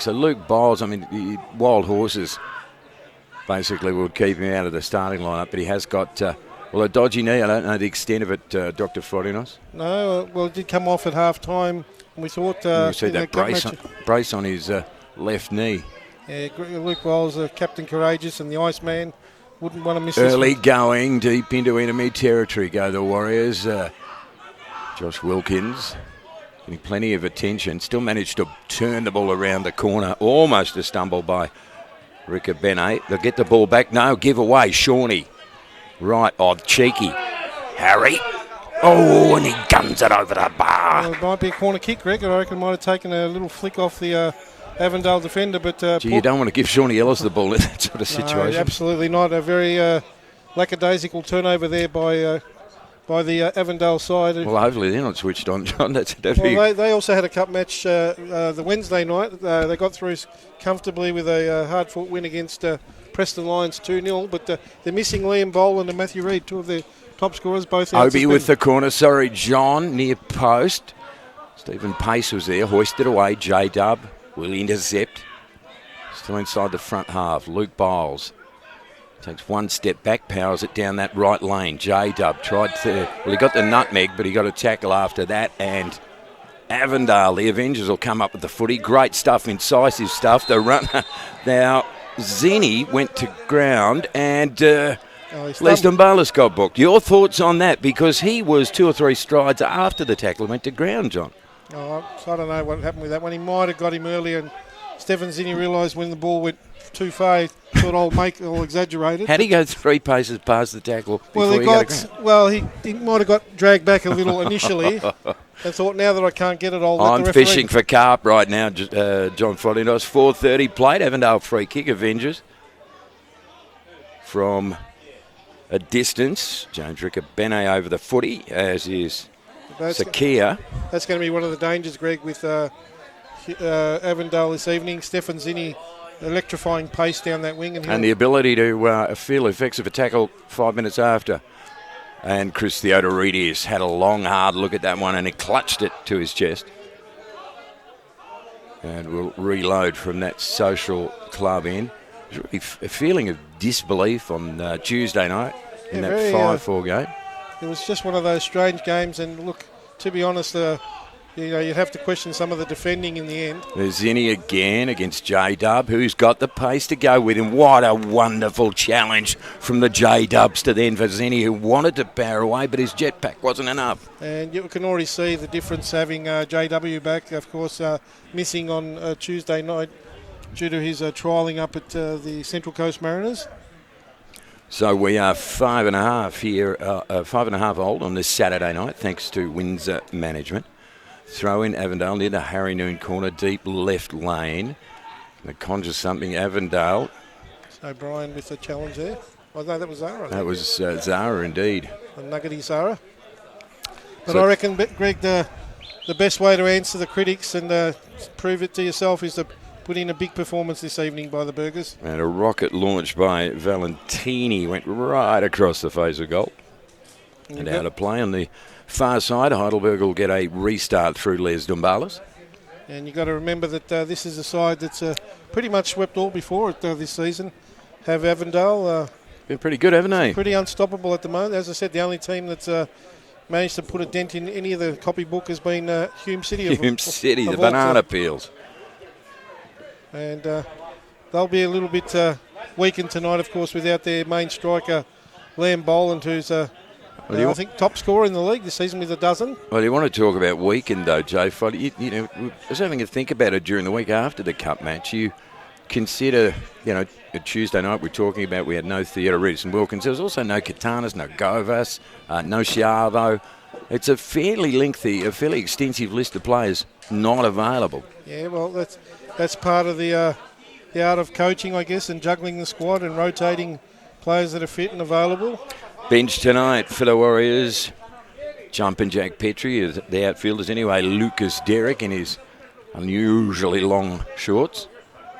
So Luke Biles, I mean, the wild horses basically would keep him out of the starting lineup, but he has got, a dodgy knee. I don't know the extent of it, Dr. Frodinos. No, it did come off at half-time. We thought... you see that brace on his left knee. Yeah, Luke Biles, Captain Courageous and the Iceman, wouldn't want to miss Early this going, deep into enemy territory go the Warriors. Josh Wilkins getting plenty of attention. Still managed to turn the ball around the corner. Almost a stumble by Ricker Benet. They'll get the ball back. No, give away. Shawnee. Right. Oh, cheeky. Harry. Oh, and he guns it over the bar. Well, it might be a corner kick, Greg. I reckon it might have taken a little flick off the Avondale defender. But you don't want to give Shawnee Ellis the ball in that sort of situation. No, absolutely not. A very lackadaisical turnover there by the Avondale side. Well, hopefully they're not switched on, John. They also had a cup match the Wednesday night. They got through comfortably with a hard-fought win against Preston Lions 2-0, but they're missing Liam Boland and Matthew Reid, two of their top scorers, both out. Obi with the corner. Sorry, John, near post. Stephen Pace was there, hoisted away. J-Dub will intercept. Still inside the front half. Luke Biles takes one step back, powers it down that right lane. J-Dub tried to... Well, he got the nutmeg, but he got a tackle after that. And Avondale, the Avengers, will come up with the footy. Great stuff, incisive stuff. The runner... Now, Zinni went to ground and... Les Dumbalis got booked. Your thoughts on that? Because he was 2 or 3 strides after the tackle went to ground, John. Oh, so I don't know what happened with that one. He might have got him earlier, and Stephen Zinni realised when the ball went too far, he thought I'll exaggerate it. How did he go 3 paces past the tackle? He might have got dragged back a little initially. And thought, now that I can't get it, I'm fishing for carp right now, John Frodinos. 4:30 plate, Avondale free kick, Avengers. From a distance, James Ricker Benet over the footy, as is Sakia. That's going to be one of the dangers, Greg, with Avondale this evening. Stephen Zinni, electrifying pace down that wing. And the ability to feel effects of a tackle 5 minutes after. And Chris Theodoridis had a long, hard look at that one, and he clutched it to his chest. And we'll reload from that social club in. There's really a feeling of disbelief on Tuesday night in that 5-4 game. It was just one of those strange games, and look, to be honest, you'd have to question some of the defending in the end. There's Zinni again against J-Dub, who's got the pace to go with him. What a wonderful challenge from the J-Dubs to then for Zinni, who wanted to power away, but his jetpack wasn't enough. And you can already see the difference having JW back, of course, missing on Tuesday night due to his trialling up at the Central Coast Mariners. So we are 5.5 here, 5.5 old on this Saturday night, thanks to Windsor management. Throw in Avondale near the Harry Noon corner, deep left lane. They conjure something, Avondale. So Brian with the challenge there. Oh, no, that was Zara. That was Zara indeed. The nuggety Zara. But I reckon, Greg, the best way to answer the critics and prove it to yourself is to put in a big performance this evening by the Burgers. And a rocket launched by Valentini went right across the face of goal. And out of play on the far side, Heidelberg will get a restart through Les Dumbalis. And you've got to remember that this is a side that's pretty much swept all before it this season. Have Avondale. Been pretty good, haven't they? Pretty unstoppable at the moment. As I said, the only team that's managed to put a dent in any of the copybook has been Hume City. Hume City, the banana peels. And they'll be a little bit weakened tonight, of course, without their main striker, Liam Boland, who's I think top scorer in the league this season with 12. Well, you want to talk about weekend, though, Jay Foddy. I was having a think about it during the week after the Cup match. You consider, a Tuesday night we're talking about we had no Theodoridis and Wilkins. There was also no Katanas, no Govas, no Schiavo. It's a fairly extensive list of players not available. Yeah, well, that's part of the art of coaching, I guess, and juggling the squad and rotating players that are fit and available. Bench tonight for the Warriors. Jumping Jack Petrie, the outfielders anyway. Lucas Derrick in his unusually long shorts.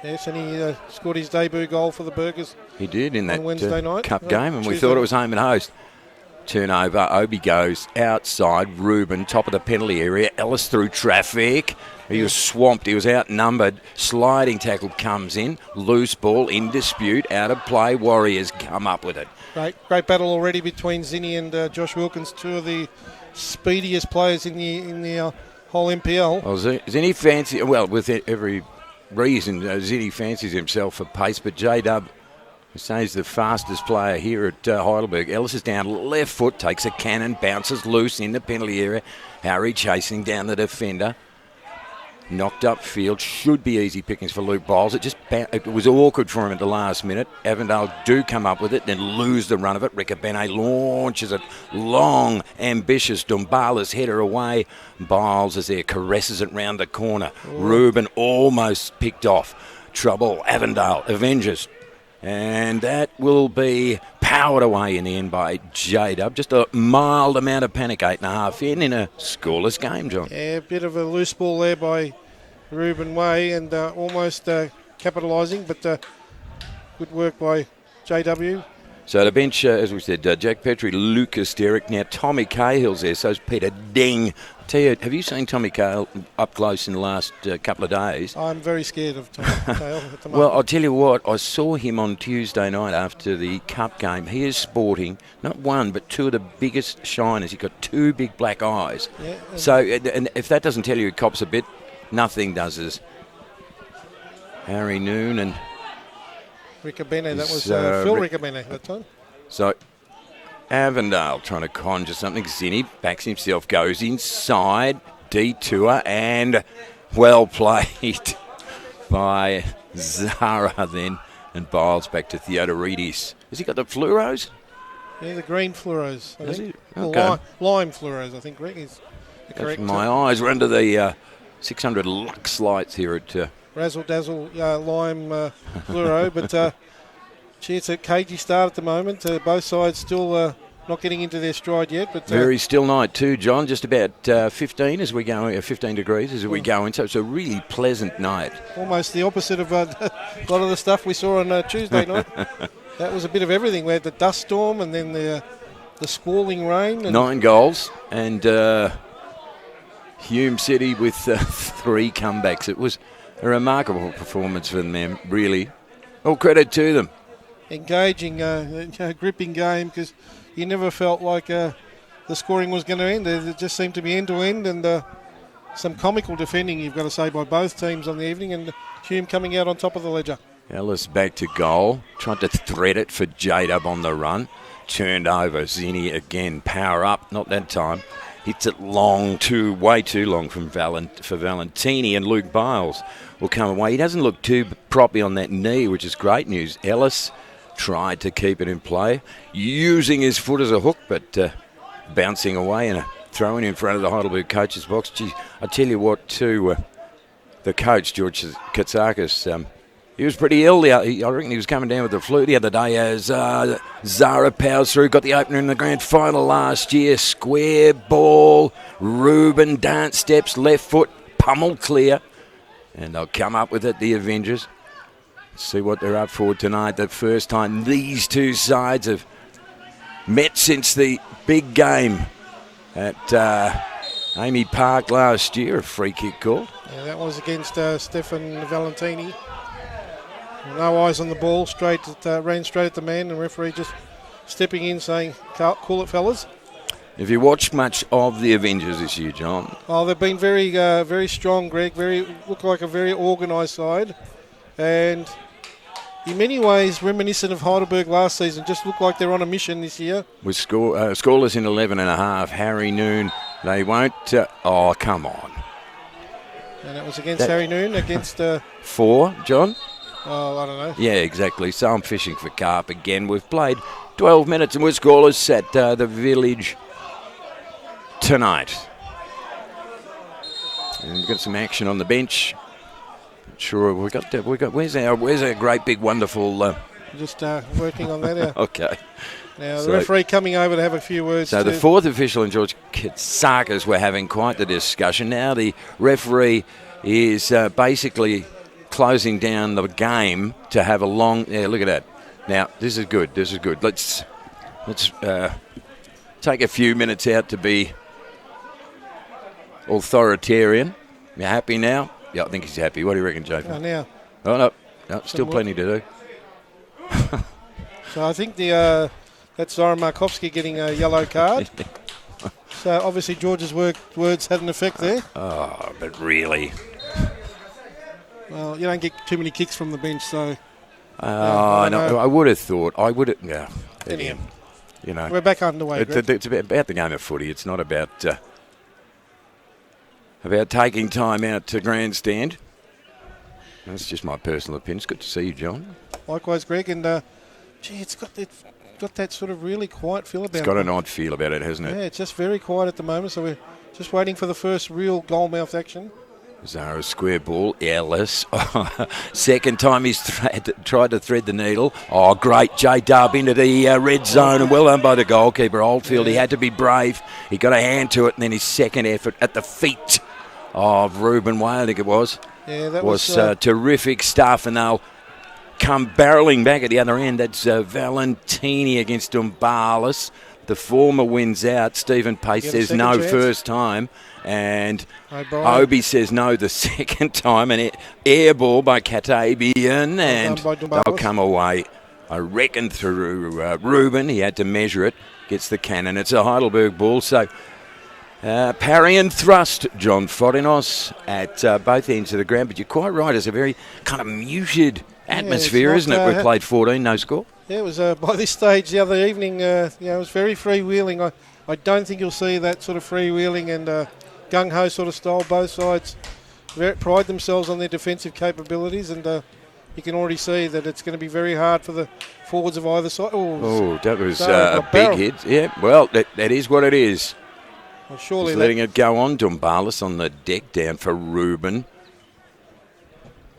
Yes, and he scored his debut goal for the Burgers. He did in that Wednesday night Cup game, and Tuesday. We thought it was home and host. Turnover. Obi goes outside. Reuben, top of the penalty area. Ellis through traffic. He was swamped. He was outnumbered. Sliding tackle comes in. Loose ball in dispute. Out of play. Warriors come up with it. Great battle already between Zinni and Josh Wilkins, two of the speediest players in the whole MPL. Well, Zinni fancy. Well, with every reason, Zinni fancies himself for pace, but J-Dub says the fastest player here at Heidelberg. Ellis is down left foot, takes a cannon, bounces loose in the penalty area. Harry chasing down the defender. Knocked up field, should be easy pickings for Luke Biles. It was awkward for him at the last minute. Avondale do come up with it, then lose the run of it. Ricabene launches it long, ambitious. Dumbala's header away. Biles is there, caresses it round the corner. Reuben almost picked off. Trouble, Avondale, Avengers. And that will be powered away in the end by J-Dub. Just a mild amount of panic, 8.5 in a scoreless game, John. Yeah, a bit of a loose ball there by Reuben Way and almost capitalising, but good work by JW. So the bench, as we said, Jack Petrie, Lucas Derrick. Now Tommy Cahill's there, so's Peter Deng. Tell you, have you seen Tommy Cahill up close in the last couple of days? I'm very scared of Tommy Cahill at the moment. Well, I'll tell you what, I saw him on Tuesday night after the Cup game. He is sporting not one, but two of the biggest shiners. He's got two big black eyes. Yeah, so, and if that doesn't tell you he cops a bit, nothing does us. Harry Noon and Ricabene, that was Phil Ricabene at that time. So Avondale trying to conjure something. Zinni backs himself, goes inside, detour, and well played by Zara then. And Biles back to Theodoridis. Has he got the fluoros? Yeah, the green fluoros. Does he? Okay. Lime fluoros, I think, Greg, is the correct. My eyes were under the 600 lux lights here at Razzle Dazzle lime fluoro, but gee, it's a cagey start at the moment. Both sides still not getting into their stride yet. But very still night too, John. Just about 15 as we go, 15 degrees as we go in. So it's a really pleasant night. Almost the opposite of a lot of the stuff we saw on Tuesday night. That was a bit of everything. We had the dust storm and then the squalling rain. And 9 goals and Hume City with 3 comebacks. It was a remarkable performance from them, really. All credit to them. Engaging, gripping game, because you never felt like the scoring was going to end. It just seemed to be end-to-end, and some comical defending, you've got to say, by both teams on the evening, and Hume coming out on top of the ledger. Ellis back to goal, tried to thread it for J-Dub on the run. Turned over, Zinni again, power up, not that time. Hits it long, way too long for Valentini, and Luke Biles will come away. He doesn't look too proppy on that knee, which is great news. Ellis tried to keep it in play, using his foot as a hook, but bouncing away and a throw in front of the Heidelberg coach's box. Gee, I tell you what, too, the coach, George Katsakis, he was pretty ill. I reckon he was coming down with the flu the other day as Zara powers through. Got the opener in the grand final last year. Square ball. Reuben dance steps, left foot, pummel clear. And they'll come up with it, the Avengers. See what they're up for tonight. The first time these two sides have met since the big game at Amy Park last year. A free kick call. Yeah, that was against Stefan Valentini. No eyes on the ball, ran straight at the man, and the referee just stepping in saying, "Cool it, fellas." Have you watched much of the Avengers this year, John? Oh, they've been very strong, Greg. Look like a very organised side, and in many ways reminiscent of Heidelberg last season. Just look like they're on a mission this year. With scoreless in 11.5, Harry Noon, they won't... oh, come on. And that was against Harry Noon, against... 4, John? Oh, I don't know. Yeah, exactly. So I'm fishing for carp again. We've played 12 minutes and we're scoreless at the Village tonight. And we've got some action on the bench. Sure, we got. Where's our great big wonderful? Just working on that. Okay. Now the referee coming over to have a few words. So the fourth official and George Katsakis were having quite the discussion. Now the referee is basically closing down the game to have a long. Yeah, look at that. Now this is good. Let's take a few minutes out to be authoritarian. You happy now? Yeah, I think he's happy. What do you reckon, Jay? Now. Oh, no, still plenty to do. So I think that's Zoran Markovsky getting a yellow card. So obviously George's words had an effect there. Oh, but really? Well, you don't get too many kicks from the bench, so... I would have thought. Yeah. Anyhow. You know, we're back underway. It's about the game of footy. It's not about taking time out to grandstand. That's just my personal opinion. It's good to see you, John. Likewise, Greg. And, it's got that sort of really quiet feel about it. It's got an odd feel about it, hasn't it? Yeah, it's just very quiet at the moment, so we're just waiting for the first real goal-mouth action. Zara square ball, Ellis. Second time he's tried to thread the needle. Oh, great. J-Dub into the red zone, and well done by the goalkeeper, Oldfield. He had to be brave. He got a hand to it, and then his second effort at the feet of Ruben Way, I think it was. Yeah, that was terrific stuff, and they'll come barreling back at the other end. That's Valentini against Dumbalis. The former wins out. Stephen Pace says no chance. First time. And Obi says no the second time. An air ball by Katabian. And they'll come away, I reckon, through Ruben. He had to measure it. Gets the cannon. It's a Heidelberg ball. So parry and thrust, John Fodinos, at both ends of the ground. But you're quite right. It's a very kind of muted atmosphere, isn't it? We've played 14, no score. Yeah, it was by this stage the other evening, it was very freewheeling. I don't think you'll see that sort of freewheeling and gung-ho sort of style. Both sides pride themselves on their defensive capabilities, and you can already see that it's going to be very hard for the forwards of either side. Oh, that was a big hit. Yeah, well, that is what it is. Well, surely he's letting it go on. Dumbalis on the deck down for Ruben.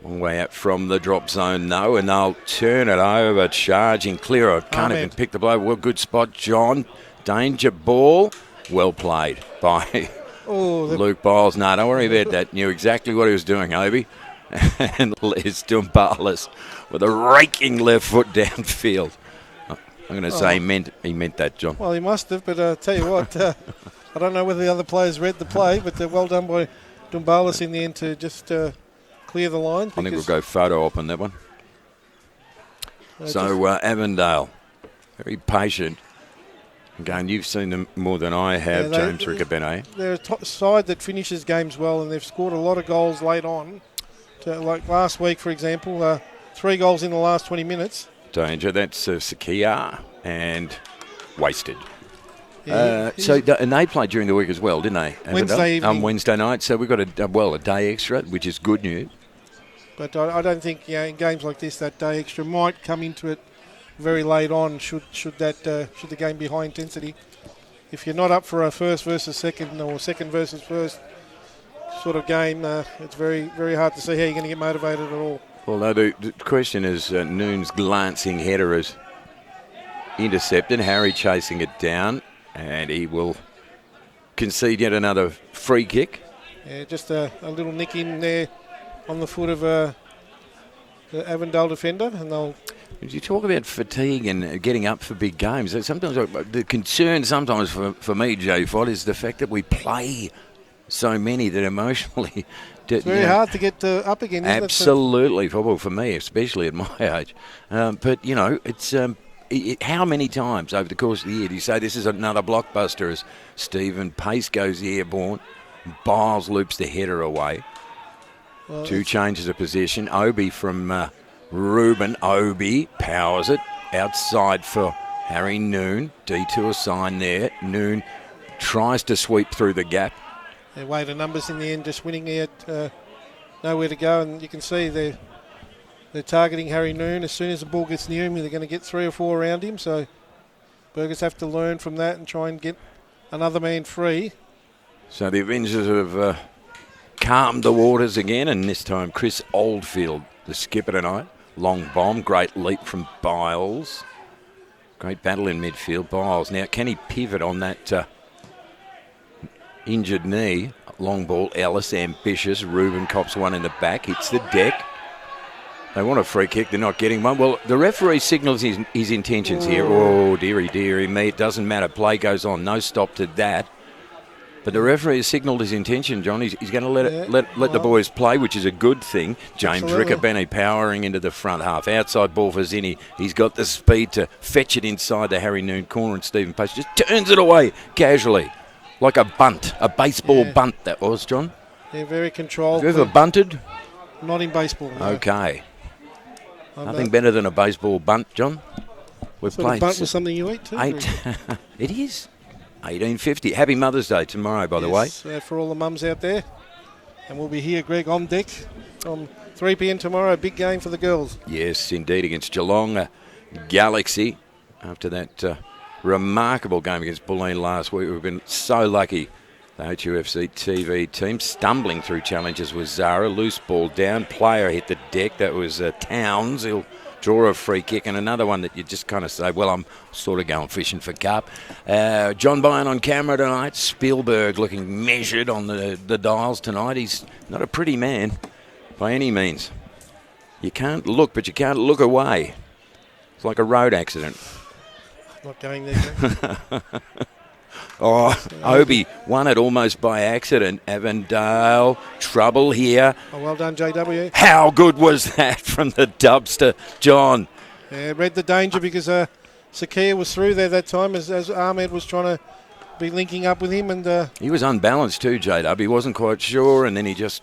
Long way out from the drop zone, though, and they'll turn it over, charging clear. I can't even pick the blow. Well, good spot, John. Danger ball. Well played by Luke Biles. No, don't worry about that. Knew exactly what he was doing, Obi. And Les Dumbalis with a raking left foot downfield. I'm going to say he meant that, John. Well, he must have, but I'll tell you what, I don't know whether the other players read the play, but well done by Dumbalis in the end to just... clear the line. I think we'll go photo op on that one. So Avondale, very patient. Again, you've seen them more than I have, James Riccobene. They're a side that finishes games well, and they've scored a lot of goals late on. Like last week, for example, 3 goals in the last 20 minutes. Danger, that's Sakia, and wasted. Yeah, and they played during the week as well, didn't they? Wednesday evening. Wednesday night. So we've got a day extra, which is good news. But I don't think in games like this that day extra might come into it very late on. Should the game be high intensity? If you're not up for a first versus second or second versus first sort of game, it's very very hard to see how you're going to get motivated at all. Well, no, the question is Noon's glancing header is intercepted. Harry chasing it down. And he will concede yet another free kick. Yeah, just a little nick in there on the foot of the Avondale defender. And they'll. You talk about fatigue and getting up for big games. Sometimes the concern for me, Jay Fod, is the fact that we play so many that emotionally... It's very hard to get up again, isn't it? Absolutely, for me, especially at my age. But, it's... how many times over the course of the year do you say this is another blockbuster as Stephen Pace goes airborne, Biles loops the header away, 2 changes of position, Obi from Ruben, Obi powers it, outside for Harry Noon, detour sign there, Noon tries to sweep through the gap. Their weight of numbers in the end just winning it, nowhere to go, and you can see they're targeting Harry Noon. As soon as the ball gets near him, they're going to get 3 or 4 around him. So Burgers have to learn from that and try and get another man free. So the Avengers have calmed the waters again, and this time Chris Oldfield, the skipper tonight. Long bomb, great leap from Biles. Great battle in midfield. Biles. Now, can he pivot on that injured knee? Long ball, Ellis, ambitious. Ruben cops one in the back, hits the deck. They want a free kick. They're not getting one. Well, the referee signals his intentions here. Oh, dearie me. It doesn't matter. Play goes on. No stop to that. But the referee has signalled his intention, John. He's going to let the boys play, which is a good thing. James Riccobene powering into the front half. Outside ball for Zinni. He's got the speed to fetch it inside the Harry Noon corner, and Stephen Pace just turns it away casually. Like a bunt. A baseball bunt, that was, John. Yeah, very controlled. Have you ever bunted? Not in baseball. No. Okay. Nothing better than a baseball bunt, John. We've played. Bunt was something you eat too. It is. 1850. Happy Mother's Day tomorrow, by the way. For all the mums out there. And we'll be here, Greg, on deck from 3 p.m. tomorrow. Big game for the girls. Yes, indeed, against Geelong Galaxy. After that remarkable game against Bulleen last week, we've been so lucky. The HUFC TV team stumbling through challenges with Zara. Loose ball down. Player hit the deck. That was Towns. He'll draw a free kick, and another one that you just kind of say, well, I'm sort of going fishing for cup. John Byrne on camera tonight. Spielberg looking measured on the dials tonight. He's not a pretty man by any means. You can't look, but you can't look away. It's like a road accident. Not going there. Obi won it almost by accident. Avondale, trouble here. Oh, well done, JW. How good was that from the Dubster, John? Yeah, read the danger because Sakia was through there that time as Ahmed was trying to be linking up with him. And he was unbalanced too, JW. He wasn't quite sure, and then he just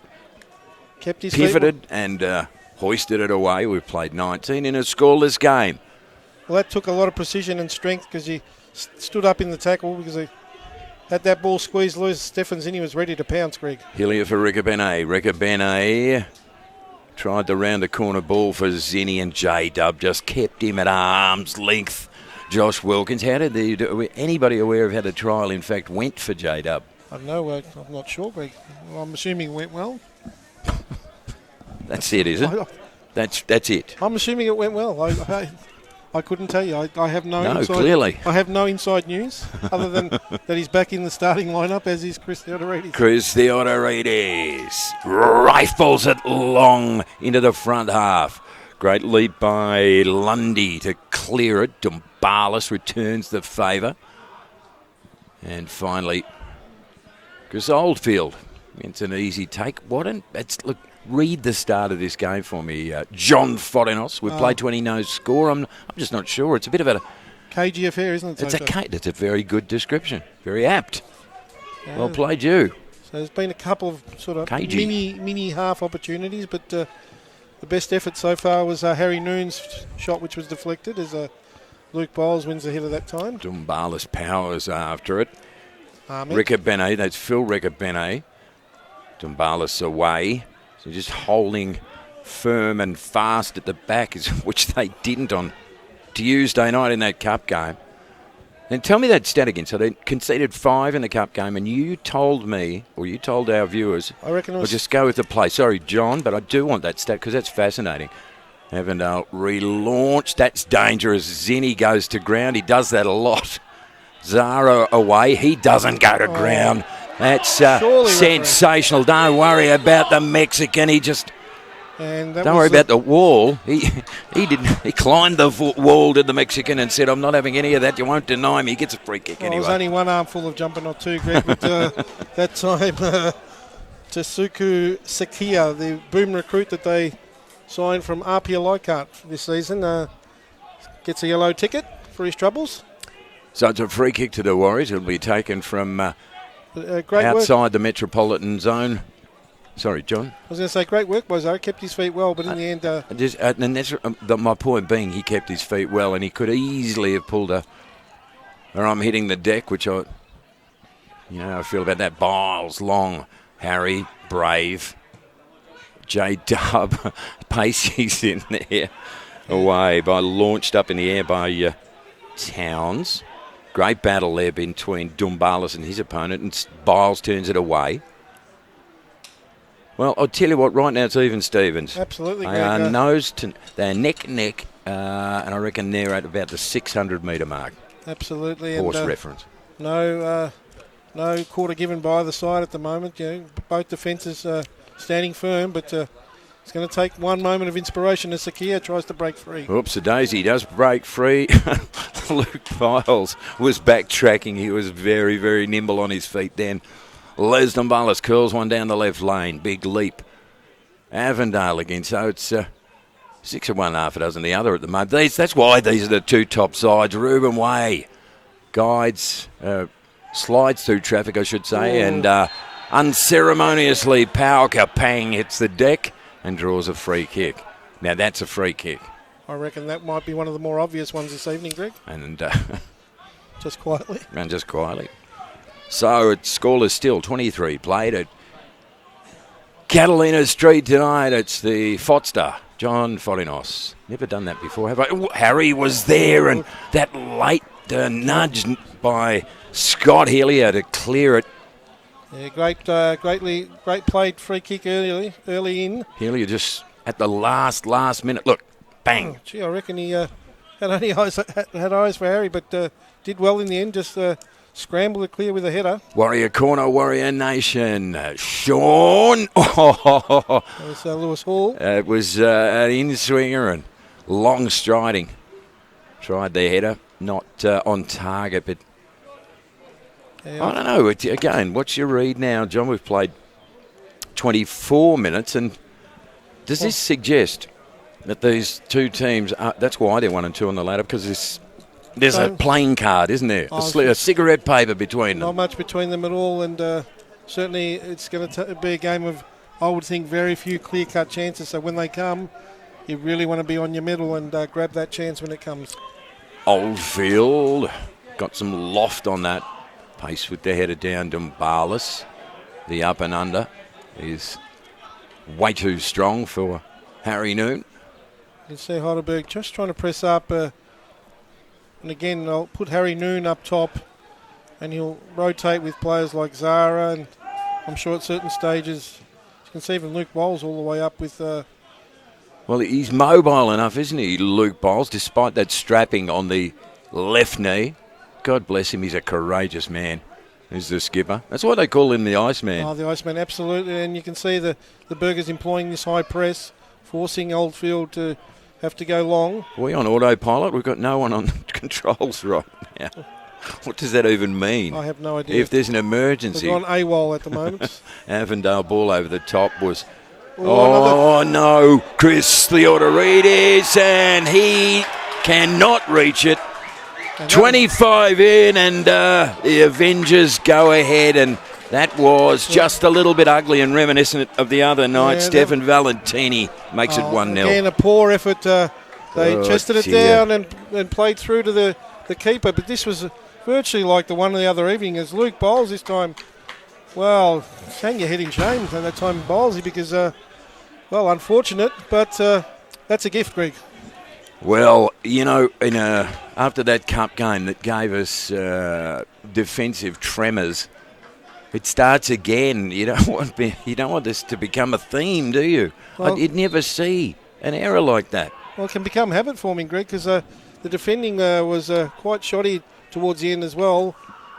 kept his pivoted and hoisted it away. We've played 19 in a scoreless game. Well, that took a lot of precision and strength because he stood up in the tackle because he had that ball squeezed loose. Stefan Zinni was ready to pounce, Greg. Hillier for Riccobene. Riccobene tried the round the corner ball for Zinni, and J-Dub just kept him at arm's length. Josh Wilkins, how did anybody aware of how the trial in fact went for J-Dub? I don't know. I'm not sure, Greg. Well, I'm assuming it went well. That's it, is it? That's it. I'm assuming it went well. I couldn't tell you. I have clearly. I have no inside news other than that he's back in the starting lineup, as is Chris Theodoridis. Chris Theodoridis rifles it long into the front half. Great leap by Lundy to clear it. Dumbalis returns the favour. And finally, Chris Oldfield. It's an easy take. Look, read the start of this game for me, John Forenos. We've played 20, no score. I'm just not sure. It's a bit of a cagey affair, isn't it? It's a very good description. Very apt. Well played, you. So there's been a couple of sort of mini half opportunities, but the best effort so far was Harry Noon's shot, which was deflected as Luke Bowles wins the header that time. Dumbalis powers after it. Riccobene, that's Phil Riccobene. Dumbalis away. So just holding firm and fast at the back, which they didn't on Tuesday night in that cup game. And tell me that stat again. So they conceded 5 in the cup game, and you told me, or you told our viewers, I reckon it was... I'll just go with the play. Sorry, John, but I do want that stat because that's fascinating. Avondale relaunched. That's dangerous. Zinni goes to ground. He does that a lot. Zara away. He doesn't go to ground. That's sensational. Don't worry about the Mexican. He just don't worry about the wall. He didn't. He climbed the wall to the Mexican and said, "I'm not having any of that. You won't deny me." He gets a free kick anyway. It was only one armful of jumping, not two, Greg. But that time, Tasuku Sakia, the boom recruit that they signed from Apia Leichhardt this season, gets a yellow ticket for his troubles. So it's a free kick to the Warriors. It'll be taken from great outside work. The metropolitan zone. Sorry, John. I was going to say, great work by Zara. Kept his feet well, but in the end... and that's my point being, he kept his feet well, and he could easily have pulled or I'm hitting the deck, which I feel about that. Biles, Long, Harry, Brave, J-Dub, Pacey's in there. Away launched up in the air by Towns. Great battle there between Dumbalis and his opponent, and Biles turns it away. Well, I'll tell you what, right now it's even Stevens. Absolutely. They are they're neck, and I reckon they're at about the 600-metre mark. Absolutely. Horse reference. No quarter given by either side at the moment. Both defences standing firm, but It's going to take one moment of inspiration as Sakia tries to break free. Oops, a daisy does break free. Luke Biles was backtracking. He was very, very nimble on his feet then. Les Dumbalis curls one down the left lane. Big leap. Avondale again. So it's 6 of one, half a dozen the other at the moment. That's why these are the two top sides. Reuben Way guides, slides through traffic, I should say, and unceremoniously Pau Kapang hits the deck and draws a free kick. Now that's a free kick. I reckon that might be one of the more obvious ones this evening, Greg. And just quietly. And just quietly. So it's scoreless still. 23 played at Catalina Street tonight. It's the Fotster, John Forinos. Never done that before, have I? Ooh, Harry was there, and that late nudge by Scott Hillier to clear it. Yeah, great played free kick early in. Hillier just at the last minute. Look, bang. Oh, gee, I reckon he had eyes for Harry, but did well in the end. Just scrambled to clear with a header. Warrior corner, Warrior Nation. Sean. Oh, that was Lewis Hall. It was an in-swinger and long striding. Tried the header, not on target, but I don't know. Again, what's your read now, John? We've played 24 minutes, and does this suggest that these two teams, that's why they're 1 and 2 on the ladder, because there's a playing card, isn't there? A cigarette paper between them. Not much between them at all, and certainly it's going to be a game of, I would think, very few clear-cut chances. So when they come, you really want to be on your mettle and grab that chance when it comes. Oldfield got some loft on that. Pace with the header down. Dumbalis, the up and under, is way too strong for Harry Noon. You can see Heidelberg just trying to press up. And again, I'll put Harry Noon up top, and he'll rotate with players like Zara, and I'm sure at certain stages, you can see even Luke Bowles all the way up with... Well, he's mobile enough, isn't he, Luke Bowles, despite that strapping on the left knee. God bless him, he's a courageous man. He's the skipper. That's why they call him the Iceman. Oh, the Iceman, absolutely. And you can see the Burgers employing this high press, forcing Oldfield to have to go long. Are we on autopilot? We've got no one on controls right now. What does that even mean? I have no idea. If there's an emergency. We're on AWOL at the moment. Avondale ball over the top was... no, Chris Theodoridis, and he cannot reach it. 25 in, and the Avengers go ahead, and that was just a little bit ugly and reminiscent of the other night. Stefan Valentini makes it 1-0. Again, a poor effort. They chested it down and played through to the keeper, but this was virtually like the one the other evening, as Luke Bowles this time, well, hang your head in shame at that time, Bowlesy, because, unfortunate, but that's a gift, Greg. Well, after that cup game that gave us defensive tremors, it starts again. You don't want this to become a theme, do you? Well, You'd never see an error like that. Well, it can become habit forming, Greg, because the defending was quite shoddy towards the end as well,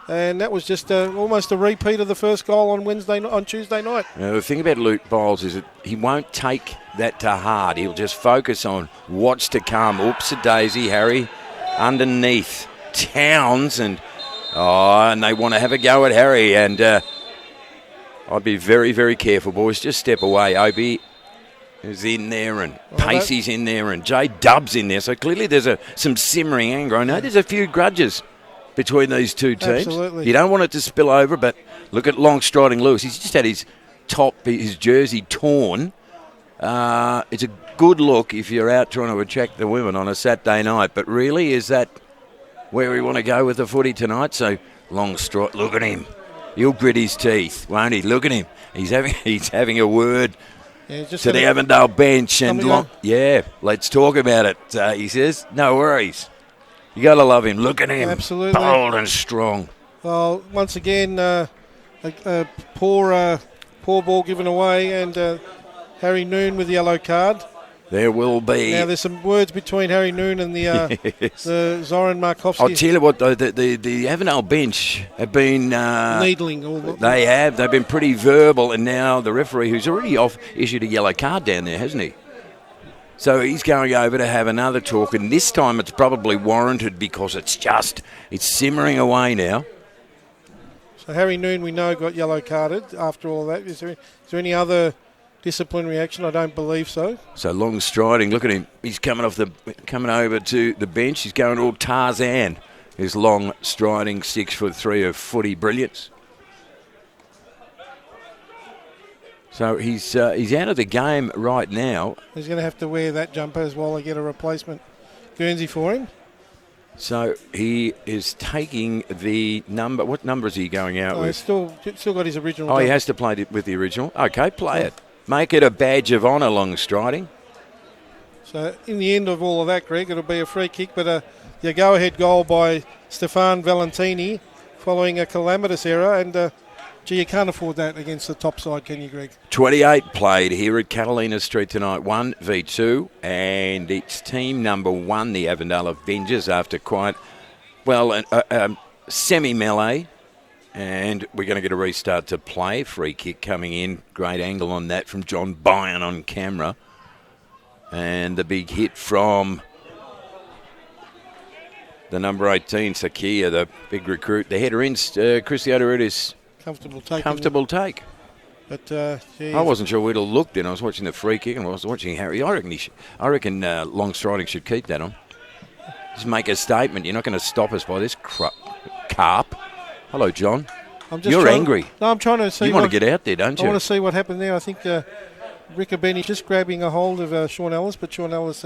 and that was just almost a repeat of the first goal on Tuesday night. The thing about Luke Bowles is that he won't take that to heart. He'll just focus on what's to come. Oops-a-daisy, Harry underneath Towns, and they want to have a go at Harry, and I'd be very, very careful, boys. Just step away. Obi is in there, and Pacey's in there, and J Dub's in there, so clearly there's some simmering anger. I know there's a few grudges between these two teams. Absolutely. You don't want it to spill over, but look at long striding Lewis. He's just had his jersey torn. It's a good look if you're out trying to attract the women on a Saturday night, but really, is that where we want to go with the footy tonight? So long stride. Look at him. He'll grit his teeth, won't he? Look at him. He's having a word to the Avondale bench, and let's talk about it. He says, no worries. You got to love him. Look at him. Absolutely. Bold and strong. Well, once again, a poor ball given away, and Harry Noon with the yellow card. There will be. Now, there's some words between Harry Noon and the Yes. the Zoran Markovsky. I'll tell you what, though, the Avondale bench have been... needling. They have. They've been pretty verbal, and now the referee, who's already off, issued a yellow card down there, hasn't he? So he's going over to have another talk, and this time it's probably warranted because it's simmering away now. So Harry Noon, we know, got yellow carded after all that. Is there any other disciplinary action? I don't believe so. So long striding. Look at him. He's coming over to the bench. He's going all Tarzan. His long striding 6'3" of footy brilliance. So he's out of the game right now. He's going to have to wear that jumper as well. They get a replacement Guernsey for him. So he is taking the number. What number is he going out with? He's still got his original. Oh, he has to play with the original. Okay, play it. Make it a badge of honour, long striding. So in the end of all of that, Greg, it'll be a free kick, but your go-ahead goal by Stefan Valentini following a calamitous error, and you can't afford that against the top side, can you, Greg? 28 played here at Catalina Street tonight, 1v2, and it's team number 1, the Avondale Avengers, after quite, a semi-melee. And we're going to get a restart to play. Free kick coming in. Great angle on that from John Byrne on camera. And the big hit from the number 18, Sakia, the big recruit. The header in, Chris Theodoridis. Comfortable take. But I wasn't sure where to look then. I was watching the free kick and I was watching Harry. I reckon long striding should keep that on. Just make a statement. You're not going to stop us by this carp. Hello, John. You're angry. No, I'm trying to see. You want to get out there, don't you? I want to see what happened there. I think Riccobeni just grabbing a hold of Sean Ellis, but Sean Ellis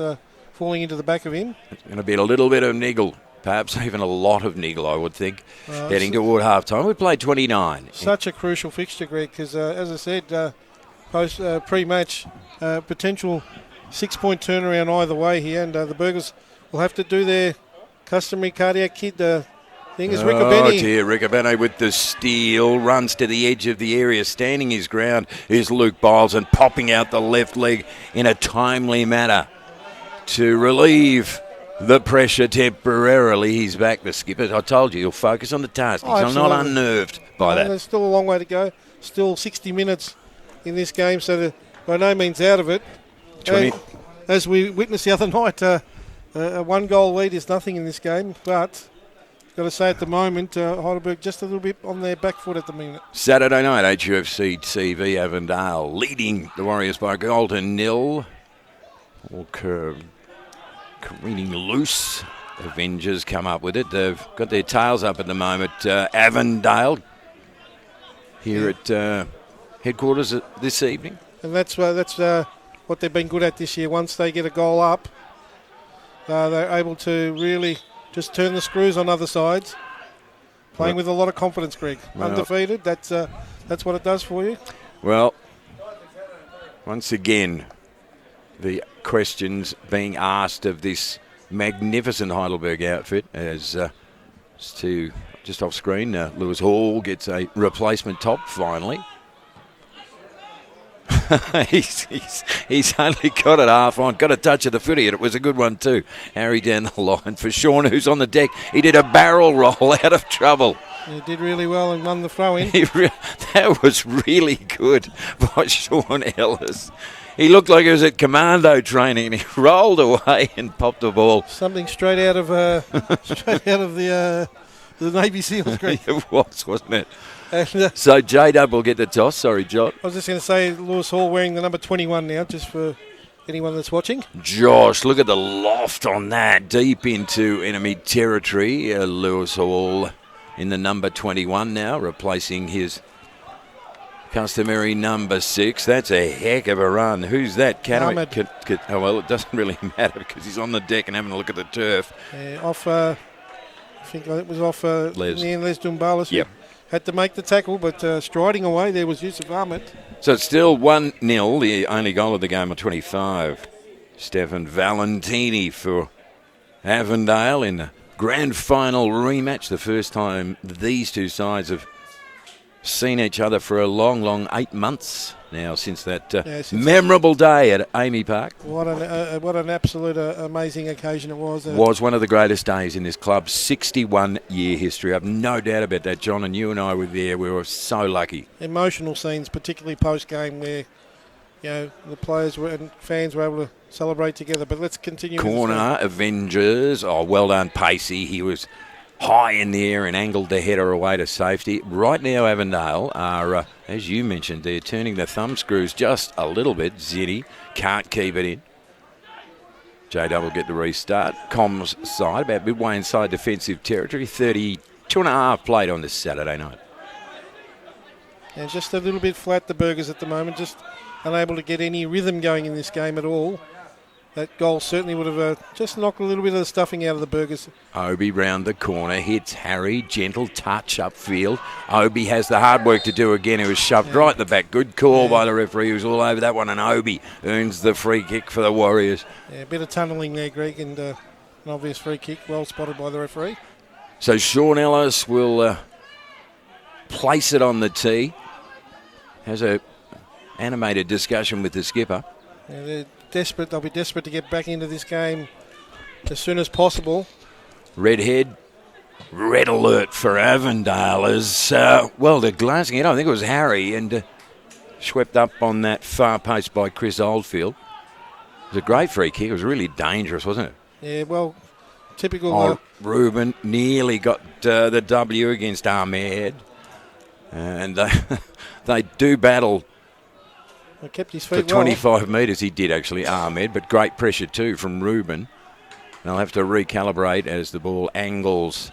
falling into the back of him. It's going to be a little bit of niggle. Perhaps even a lot of niggle, I would think, heading toward half-time. We played 29. Such a crucial fixture, Greg, because, as I said, pre-match, potential 6-point turnaround either way here, and the Burgers will have to do their customary cardiac kid thing. Is Riccobeni. Oh, dear, Riccobeni with the steal, runs to the edge of the area, standing his ground is Luke Biles and popping out the left leg in a timely manner to relieve the pressure temporarily. He's back, the skipper. I told you, he'll focus on the task. I'm not unnerved by that. There's still a long way to go. Still 60 minutes in this game, so they're by no means out of it. As we witnessed the other night, a one-goal lead is nothing in this game, but got to say at the moment, Heidelberg just a little bit on their back foot at the minute. Saturday night, HUFC TV Avondale leading the Warriors by a goal to nil. All careening loose. Avengers come up with it. They've got their tails up at the moment. Avondale here at headquarters this evening. And that's what they've been good at this year. Once they get a goal up, they're able to really just turn the screws on other sides. Playing with a lot of confidence, Greg. Undefeated, that's what it does for you. Well, once again, the questions being asked of this magnificent Heidelberg outfit as just off screen, Lewis Hall gets a replacement top finally. he's only got it half on, got a touch of the footy, and it was a good one too. Harry down the line for Sean, who's on the deck. He did a barrel roll out of trouble. He did really well and won the throw-in. That was really good by Sean Ellis. He looked like he was at commando training, and he rolled away and popped the ball. Something straight out of the Navy SEALs, Greg. It was, wasn't it? And, so J-Dub will get the toss. Sorry, John. I was just going to say Lewis Hall wearing the number 21 now, just for anyone that's watching. Josh, look at the loft on that. Deep into enemy territory. Lewis Hall in the number 21 now, replacing his customary number 6. That's a heck of a run. Who's that? Oh, well, it doesn't really matter because he's on the deck and having a look at the turf. I think it was off Les Dumbalis. Yep. Had to make the tackle, but striding away there was Yusuf Ahmed. So it's still 1-0, the only goal of the game on 25. Stefan Valentini for Avondale in the grand final rematch. The first time these two sides have seen each other for a long 8 months now since that memorable day at Amy Park. What an absolute amazing occasion it was. Was one of the greatest days in this club's 61-year history. I have no doubt about that, John, and you and I were there. We were so lucky. Emotional scenes, particularly post-game, where the players and fans were able to celebrate together. But let's continue. Corner, Avengers. Oh, well done, Pacey. He was high in the air and angled the header away to safety. Right now, Avondale are, as you mentioned, they're turning the thumb screws just a little bit. Zinni can't keep it in. J-Dub will get the restart. Comms side, about midway inside defensive territory. 32.5 played on this Saturday night. And just a little bit flat, the Burgers at the moment, just unable to get any rhythm going in this game at all. That goal certainly would have just knocked a little bit of the stuffing out of the Burgers. Obi round the corner, hits Harry, gentle touch upfield. Obi has the hard work to do again. He was shoved right in the back. Good call by the referee. He was all over that one, and Obi earns the free kick for the Warriors. Yeah, a bit of tunnelling there, Greg, and an obvious free kick. Well spotted by the referee. So Sean Ellis will place it on the tee. Has a animated discussion with the skipper. Yeah, they're desperate. They'll be desperate to get back into this game as soon as possible. Red alert for Avondale as, they're glancing it. I think it was Harry and swept up on that far post by Chris Oldfield. It was a great free kick. It was really dangerous, wasn't it? Yeah, well, typical. Ruben nearly got the W against Ahmed. And they do battle. He kept his feet for 25 metres. He did actually, Ahmed, but great pressure too from Ruben. They'll have to recalibrate as the ball angles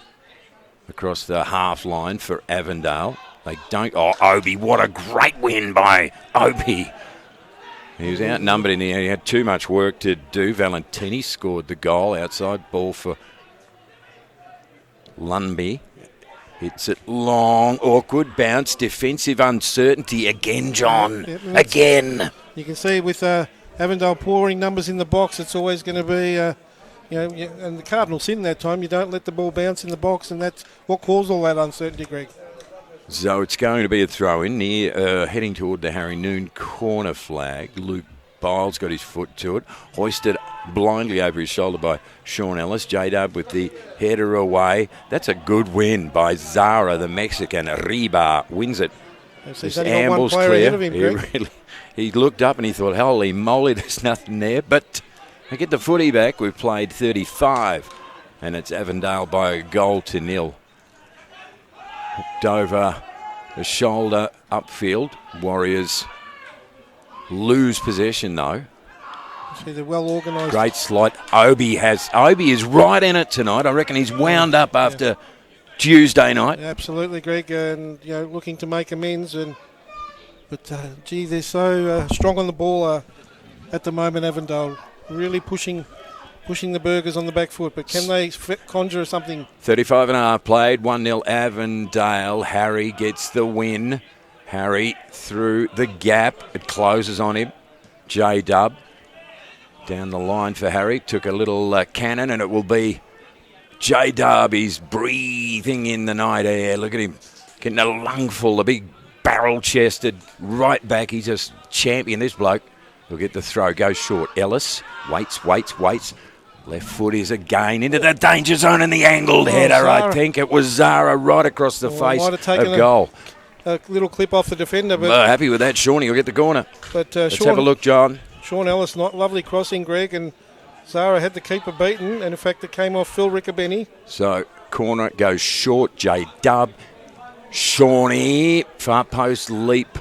across the half line for Avondale. They don't. Oh, Obi, what a great win by Obi. He was outnumbered in the air. He had too much work to do. Valentini scored the goal. Outside ball for Lundby. Hits it long, awkward bounce, defensive uncertainty again, John. Again. You can see with Avondale pouring numbers in the box, it's always going to be, and the Cardinals in that time, you don't let the ball bounce in the box, and that's what caused all that uncertainty, Greg. So it's going to be a throw-in near, heading toward the Harry Noon corner flag. Luke Biles got his foot to it, hoisted blindly over his shoulder by Sean Ellis. J-Dub with the header away. That's a good win by Zara, the Mexican. Riba wins it. He's only got one player ahead of him, he looked up and he thought, holy moly, there's nothing there. But they get the footy back. We've played 35 and it's Avondale by a goal to nil. Hooked over the shoulder upfield. Warriors lose possession though. See, they're well organised. Great slot. Obi is right in it tonight. I reckon he's wound up after Tuesday night. Absolutely, Greg, and looking to make amends. But they're so strong on the ball at the moment. Avondale really pushing the Burgers on the back foot. But can they conjure something? 35.5 played. 1-0 Avondale. Harry gets the win. Harry through the gap. It closes on him. J-Dub down the line for Harry. Took a little cannon, and it will be J-Dub. He's breathing in the night air. Look at him getting a lungful, a big barrel-chested right back. He's a champion, this bloke. He'll get the throw. Goes short. Ellis waits. Left foot is again into the danger zone and the angled header. Zara. I think it was Zara right across the face of goal. A little clip off the defender. But happy with that. Shawnee will get the corner. But let's have a look, John. Sean Ellis, lovely crossing, Greg, and Zara had the keeper beaten, and in fact it came off Phil Riccobeni. So corner goes short. J-Dub. Shawnee, far post leap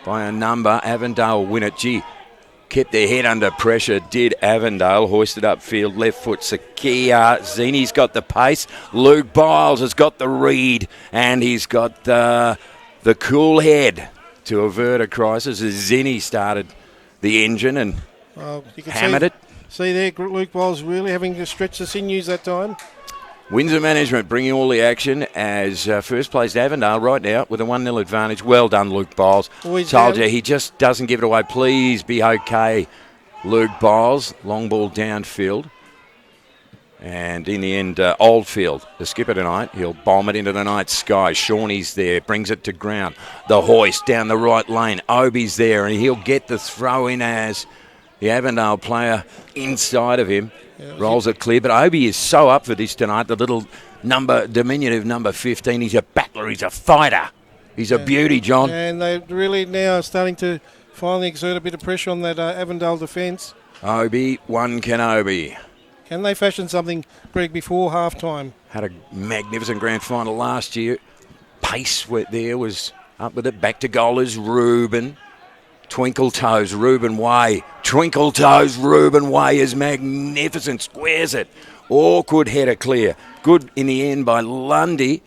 by a number. Avondale win it. Kept their head under pressure, did Avondale. Hoisted upfield, left foot, Sakia. Zinni's got the pace. Luke Biles has got the read, and he's got the cool head to avert a crisis as Zinni started the engine and hammered it. See there, Luke Biles really having to stretch the sinews that time. Windsor management bringing all the action as first place Avondale right now with a 1-0 advantage. Well done, Luke Biles. Told you, he just doesn't give it away. Please be okay, Luke Biles. Long ball downfield. And in the end, Oldfield, the skipper tonight, he'll bomb it into the night sky. Shawnee's there, brings it to ground. The hoist down the right lane. Obi's there, and he'll get the throw in as the Avondale player inside of him. Rolls it clear. But Obi is so up for this tonight. The little diminutive number 15. He's a battler. He's a fighter. He's a beauty, John. And they really now are starting to finally exert a bit of pressure on that Avondale defence. Obi, one Kenobi. Can they fashion something, Greg, before half-time? Had a magnificent grand final last year. Pace there was up with it. Back to goal is Ruben. Twinkle Toes, Ruben Way. Twinkle Toes, Ruben Way is magnificent. Squares it. Awkward header clear. Good in the end by Lundy.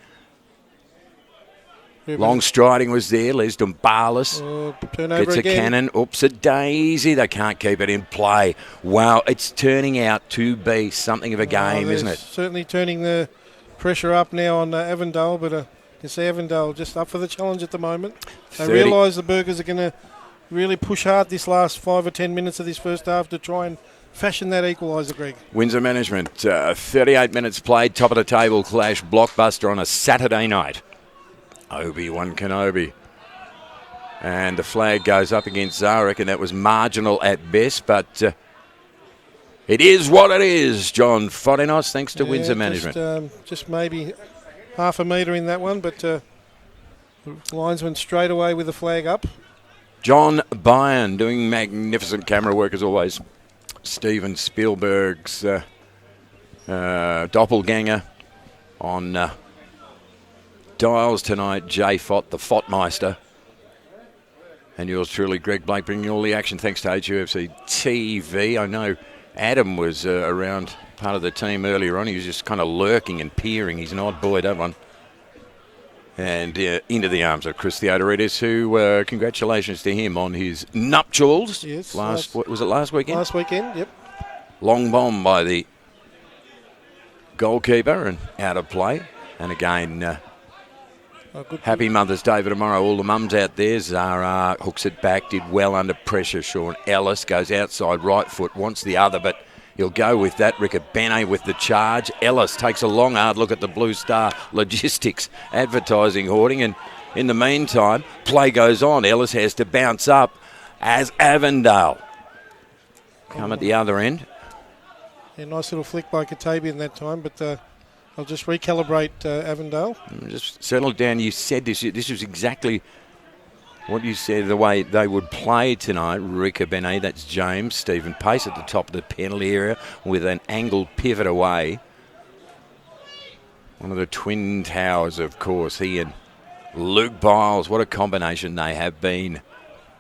Long striding was there. Lesdon Barless turnover gets a again. cannon. Oops, a daisy. They can't keep it in play. Wow, it's turning out to be something of a game, isn't it? Certainly turning the pressure up now on Avondale, but you see Avondale just up for the challenge at the moment. They realise the Burgers are going to really push hard this last 5 or 10 minutes of this first half to try and fashion that equaliser, Greg. Windsor Management, 38 minutes played, top of the table clash, blockbuster on a Saturday night. Obi-Wan Kenobi. And the flag goes up against Zarek, and that was marginal at best, but it is what it is, John Fotinos, thanks to Windsor Management. Just maybe half a metre in that one, but the linesman straight away with the flag up. John Byrne doing magnificent camera work as always. Steven Spielberg's doppelganger on dials tonight, Jay Fott, the Fottmeister. And yours truly, Greg Blake, bringing all the action thanks to HUFC TV. I know Adam was around part of the team earlier on. He was just kind of lurking and peering. He's an odd boy, that one. And into the arms of Chris Theodoridis, who, congratulations to him on his nuptials. Yes. Was it last weekend? Last weekend, yep. Long bomb by the goalkeeper and out of play. And again, happy Mother's Day for tomorrow. All the mums out there. Zara hooks it back, did well under pressure. Sean Ellis goes outside right foot, wants the other, but he'll go with that. Riccobene with the charge. Ellis takes a long, hard look at the Blue Star Logistics advertising hoarding. And in the meantime, play goes on. Ellis has to bounce up as Avondale come at the other end. Yeah, nice little flick by Katabian that time, but I'll just recalibrate Avondale. Just settle down. You said this. This was exactly what you said, the way they would play tonight. Riccobene, that's James. Stephen Pace at the top of the penalty area with an angled pivot away. One of the twin towers, of course. He and Luke Biles, what a combination they have been.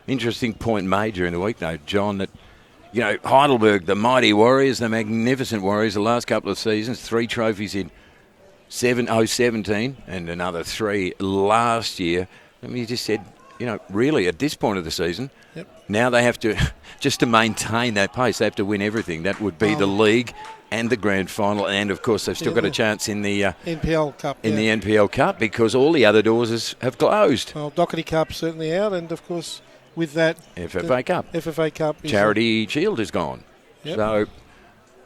Interesting point made during the week, though, John, that, you know, Heidelberg, the mighty Warriors, the magnificent Warriors, the last couple of seasons, 3 trophies in 17 and another 3 last year. I mean, you just said, you know, really at this point of the season, now they have to, just to maintain that pace, they have to win everything. That would be the league and the grand final, and of course they've still got a chance in the NPL Cup. The NPL Cup, because all the other doors have closed. Well, Doherty Cup certainly out, and of course with that FFA Cup. FFA Cup. Charity Shield is gone. So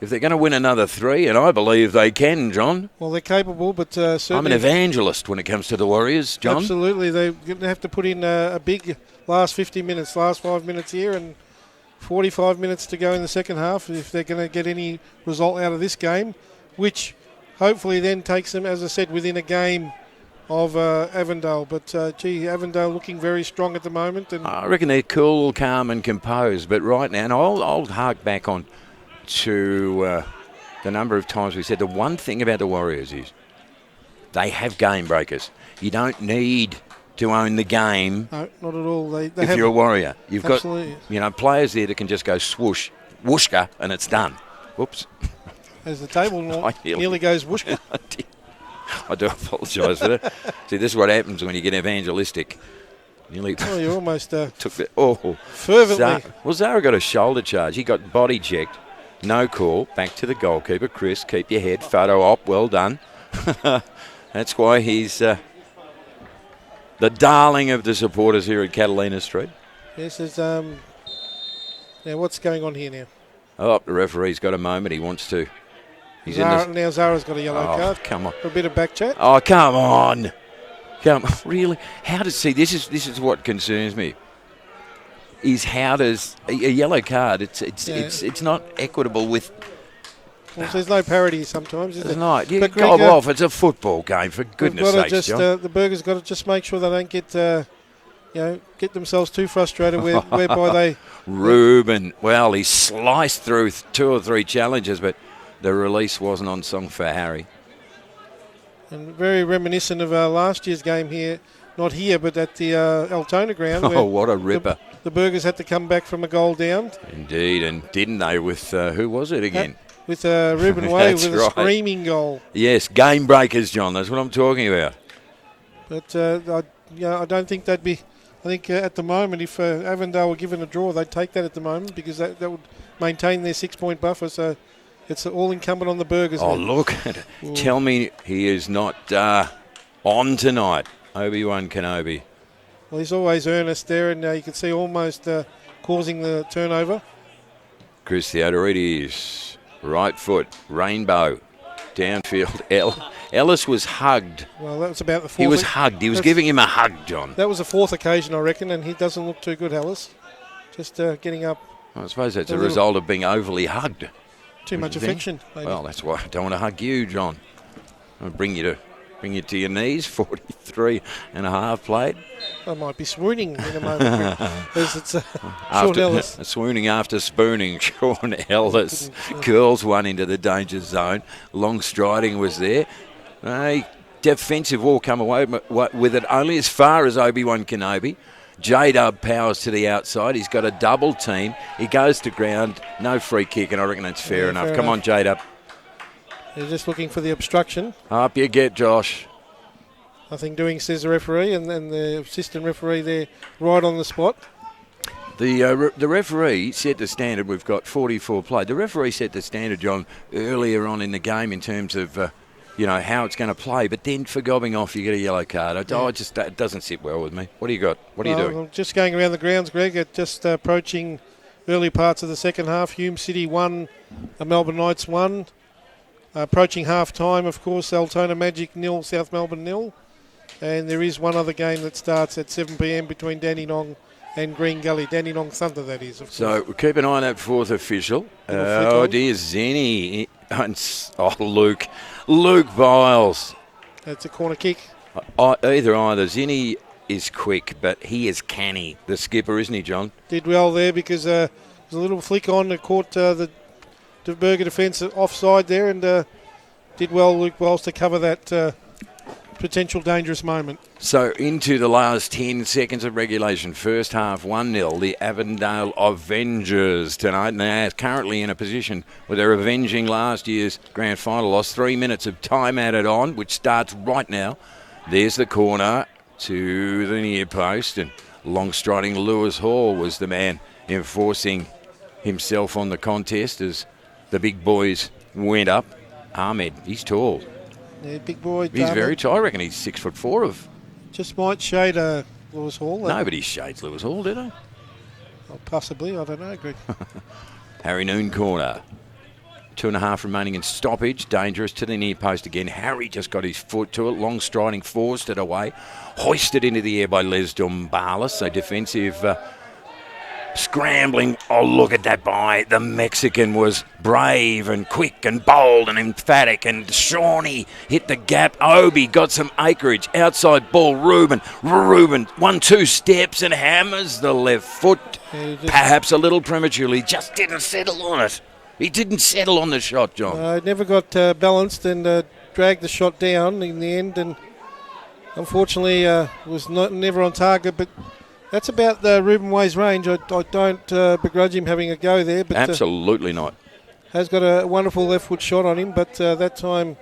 if they're going to win another 3, and I believe they can, John. Well, they're capable, but certainly... I'm an evangelist when it comes to the Warriors, John. Absolutely. They're going to have to put in a big last 50 minutes, last 5 minutes here, and 45 minutes to go in the second half if they're going to get any result out of this game, which hopefully then takes them, as I said, within a game of Avondale. But, Avondale looking very strong at the moment. And I reckon they're cool, calm and composed. But right now, and I'll hark back on to the number of times we said the one thing about the Warriors is they have game breakers. You don't need to own the game. No, not at all. They if you're a Warrior. You've absolutely. got players there that can just go swoosh, whooshka, and it's done. Whoops. As the table nearly goes whooshka. I do apologise for that. See, this is what happens when you get evangelistic. Nearly you almost took the fervently. Zara got a shoulder charge. He got body checked. No call. Back to the goalkeeper. Chris, keep your head. Photo op. Well done. That's why he's the darling of the supporters here at Catalina Street. Yes, there's now what's going on here now? Oh, the referee's got a moment. He wants to He's Now Zara's got a yellow card. Come on. For a bit of back chat. Oh, come on. Really? How does this is what concerns me. Is how does a yellow card? It's not equitable with. Well, there's no parity sometimes, is There's there? not. You But go Greg, off. It's a football game, for goodness sake, John. The Burgers got to just make sure they don't get themselves too frustrated whereby they. Ruben, well, he sliced through 2 or 3 challenges, but the release wasn't on song for Harry. And very reminiscent of last year's game here, not here, but at the Altona ground. Oh, what a ripper. The Burgers had to come back from a goal down. Indeed, and didn't they with, who was it again? With Ruben Way with right. a screaming goal. Yes, game breakers, John, that's what I'm talking about. But I don't think that'd be... I think at the moment, if Avondale were given a draw, they'd take that at the moment because that would maintain their 6-point buffer. So it's all incumbent on the Burgers. Oh, look. Tell me he is not on tonight, Obi-Wan Kenobi. Well, he's always earnest there, and you can see almost causing the turnover. Chris Theodorides, right foot, rainbow, downfield. Ellis was hugged. Well, that was about the fourth. He was hugged. He was giving him a hug, John. That was the 4th occasion, I reckon, and he doesn't look too good, Ellis. Just getting up. I suppose that's a result of being overly hugged. Too much affection, maybe. Well, that's why I don't want to hug you, John. I'll bring you to your knees, 43 and a half played. I might be swooning in a moment. Because it's Sean Ellis. Swooning after spooning, Sean Ellis curls one into the danger zone. Long striding was there. A defensive will come away with it only as far as Obi-Wan Kenobi. J-Dub powers to the outside. He's got a double team. He goes to ground. No free kick, and I reckon that's fair enough. Come on, J-Dub. They're just looking for the obstruction. Up you get, Josh. Nothing doing, says the referee, and the assistant referee there right on the spot. The referee set the standard. We've got 44 played. The referee set the standard, John, earlier on in the game in terms of how it's going to play. But then for gobbing off, you get a yellow card. It doesn't sit well with me. What do you got? What are you doing? I'm just going around the grounds, Greg, just approaching early parts of the second half. Hume City 1, Melbourne Knights 1. Approaching half-time, of course, Altona Magic 0, South Melbourne 0. And there is one other game that starts at 7 p.m. between Dandenong and Green Gully. Dandenong Thunder, that is, of course. So we'll keep an eye on that 4th official. Oh, dear, Zenny. Luke Biles. That's a corner kick. Either. Zenny is quick, but he is canny. The skipper, isn't he, John? Did well there because there's a little flick on that caught the Burger defence offside there, and did well, Luke Biles, to cover that potential dangerous moment. So into the last 10 seconds of regulation. First half 1-0. The Avondale Avengers tonight. And they're currently in a position where they're avenging last year's grand final loss. 3 minutes of time added on, which starts right now. There's the corner to the near post. And long striding Lewis Hall was the man enforcing himself on the contest as the big boys went up. Ahmed, he's tall. Yeah, big boy. He's very tall. I reckon he's 6'4". Just might shade Lewis Hall. Nobody shades Lewis Hall, did they? Well, possibly. I don't know, Greg. Harry Noon corner. 2.5 remaining in stoppage. Dangerous to the near post again. Harry just got his foot to it. Long striding, forced it away. Hoisted into the air by Les Dumbalis. So defensive scrambling. Oh, look at that by. The Mexican was brave and quick and bold and emphatic. And Shawnee hit the gap. Obi got some acreage. Outside ball. Ruben 1-2 steps and hammers the left foot. Perhaps a little prematurely. Just didn't settle on it. He didn't settle on the shot, John. Never got balanced and dragged the shot down in the end. And unfortunately was never on target. But that's about Ruben Way's range. I don't begrudge him having a go there. But absolutely not. Has got a wonderful left foot shot on him, but that time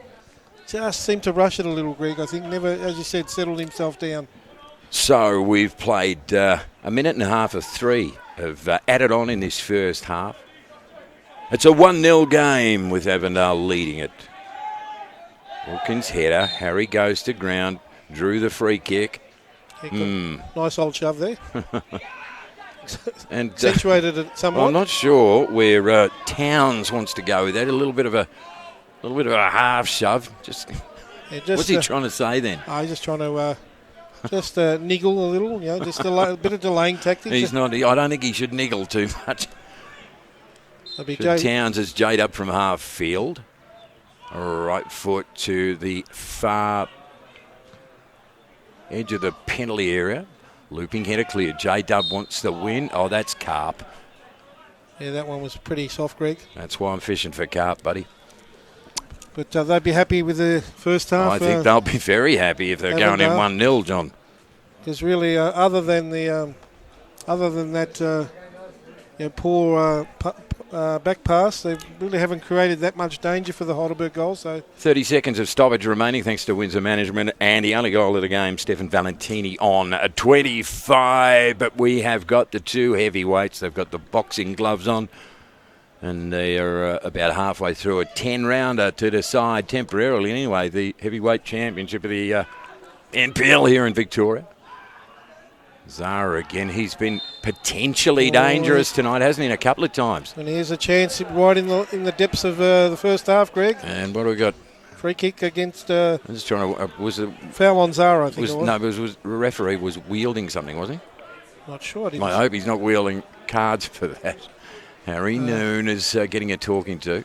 just seemed to rush it a little, Greg. I think never, as you said, settled himself down. So we've played a minute and a half of 3 have added on in this first half. It's a 1-0 game with Avondale leading it. Wilkins header. Harry goes to ground. Drew the free kick. Nice old shove there. And accentuated it somewhat. I'm not sure where Towns wants to go with that. A little bit of a little bit of a half shove. What's he trying to say then? He's just trying to niggle a little, just a bit of delaying tactics. He's not. I don't think he should niggle too much. Towns is Jade up from half field. Right foot to the far edge of the penalty area. Looping header clear. J-Dub wants the win. Oh, that's carp. Yeah, that one was pretty soft, Greg. That's why I'm fishing for carp, buddy. But they'd be happy with the first half. I think they'll be very happy if they're going in 1-0, John. Because really, other than that poor back pass, they really haven't created that much danger for the Heidelberg goal. So 30 seconds of stoppage remaining thanks to Windsor management, and the only goal of the game, Stefan Valentini on 25. But we have got the two heavyweights. They've got the boxing gloves on, and they are about halfway through a 10-rounder to decide temporarily anyway the heavyweight championship of the NPL here in Victoria. Zara again. He's been potentially dangerous tonight, hasn't he, in a couple of times? And here's a chance right in the depths of the first half, Greg. And what do we got? Free kick against... I'm just trying to... was it... Foul on Zara, I think it was. No, the referee was wielding something, was he? Not sure. I hope he's not wielding cards for that. Harry Noon is getting a talking to.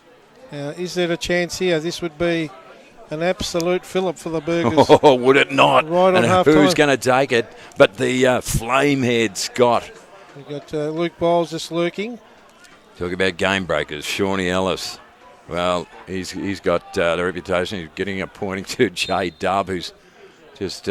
Is there a chance here? This would be an absolute fillip for the Burgers. Oh, would it not? Right on half time. Who's going to take it? But the flamehead Scott. We've got Luke Bowles just lurking. Talk about game breakers. Shawnee Ellis. Well, he's got the reputation. He's getting a pointing to J Dub, who's just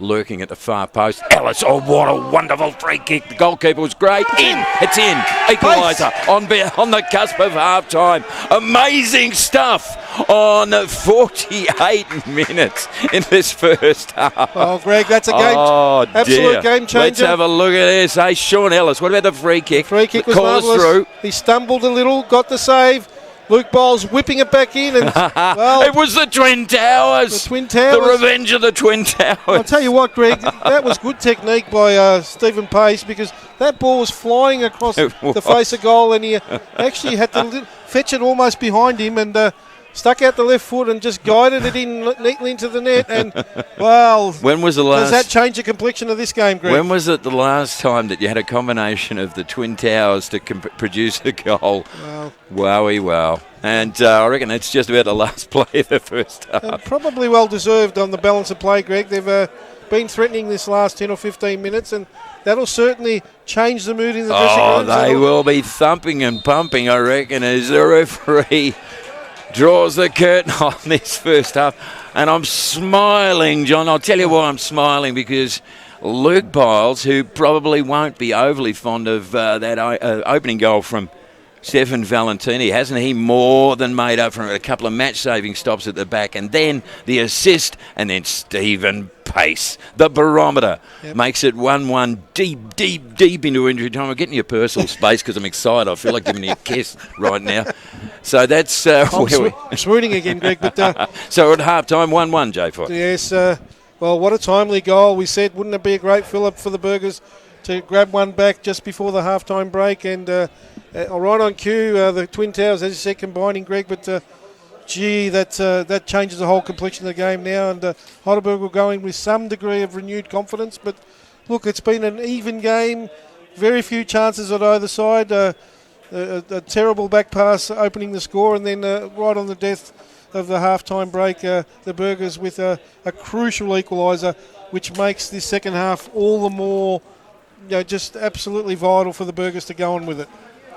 lurking at the far post. Ellis, oh, what a wonderful free kick. The goalkeeper was great. It's in. Equalizer on the cusp of half-time. Amazing stuff on 48 minutes in this first half. Oh, Greg, that's a absolute game changer. Let's have a look at this. Hey, Sean Ellis, what about the free kick? Free kick was marvellous. Through. He stumbled a little, got the save. Luke Bowles whipping it back in. And, well, it was the Twin Towers. The Twin Towers. The revenge of the Twin Towers. I'll tell you what, Greg, that was good technique by Stephen Pace, because that ball was flying across the face of goal, and he actually had to fetch it almost behind him and stuck out the left foot and just guided it in neatly into the net. And, well, when was the last? Does that change the complexion of this game, Greg? When was it the last time that you had a combination of the Twin Towers to produce a goal? Wow. Wowie wow. And I reckon it's just about the last play of the first half. And probably well deserved on the balance of play, Greg. They've been threatening this last 10 or 15 minutes, and that'll certainly change the mood in the dressing room. Oh, they will be thumping and pumping, I reckon, as the referee draws the curtain on this first half. And I'm smiling, John. I'll tell you why I'm smiling, because Luke Biles, who probably won't be overly fond of that opening goal from Stefan Valentini, hasn't he more than made up for a couple of match-saving stops at the back, and then the assist, and then Stephen Pace, the barometer, makes it 1-1 deep into injury time. I'm getting your personal space because I'm excited. I feel like giving you a kiss right now. So that's I'm swooning again, Greg. But so at half-time, 1-1, Jay Foot. Yes, well, what a timely goal. We said, wouldn't it be a great fill-up for the Burgers to grab one back just before the half-time break, and right on cue, the Twin Towers, as you said, combining, Greg, but that changes the whole complexion of the game now, and Heidelberg will go in with some degree of renewed confidence. But look, it's been an even game, very few chances on either side, a terrible back pass opening the score, and then right on the death of the half-time break, the Burgers with a crucial equaliser, which makes this second half all the more just absolutely vital for the Burgers to go on with it.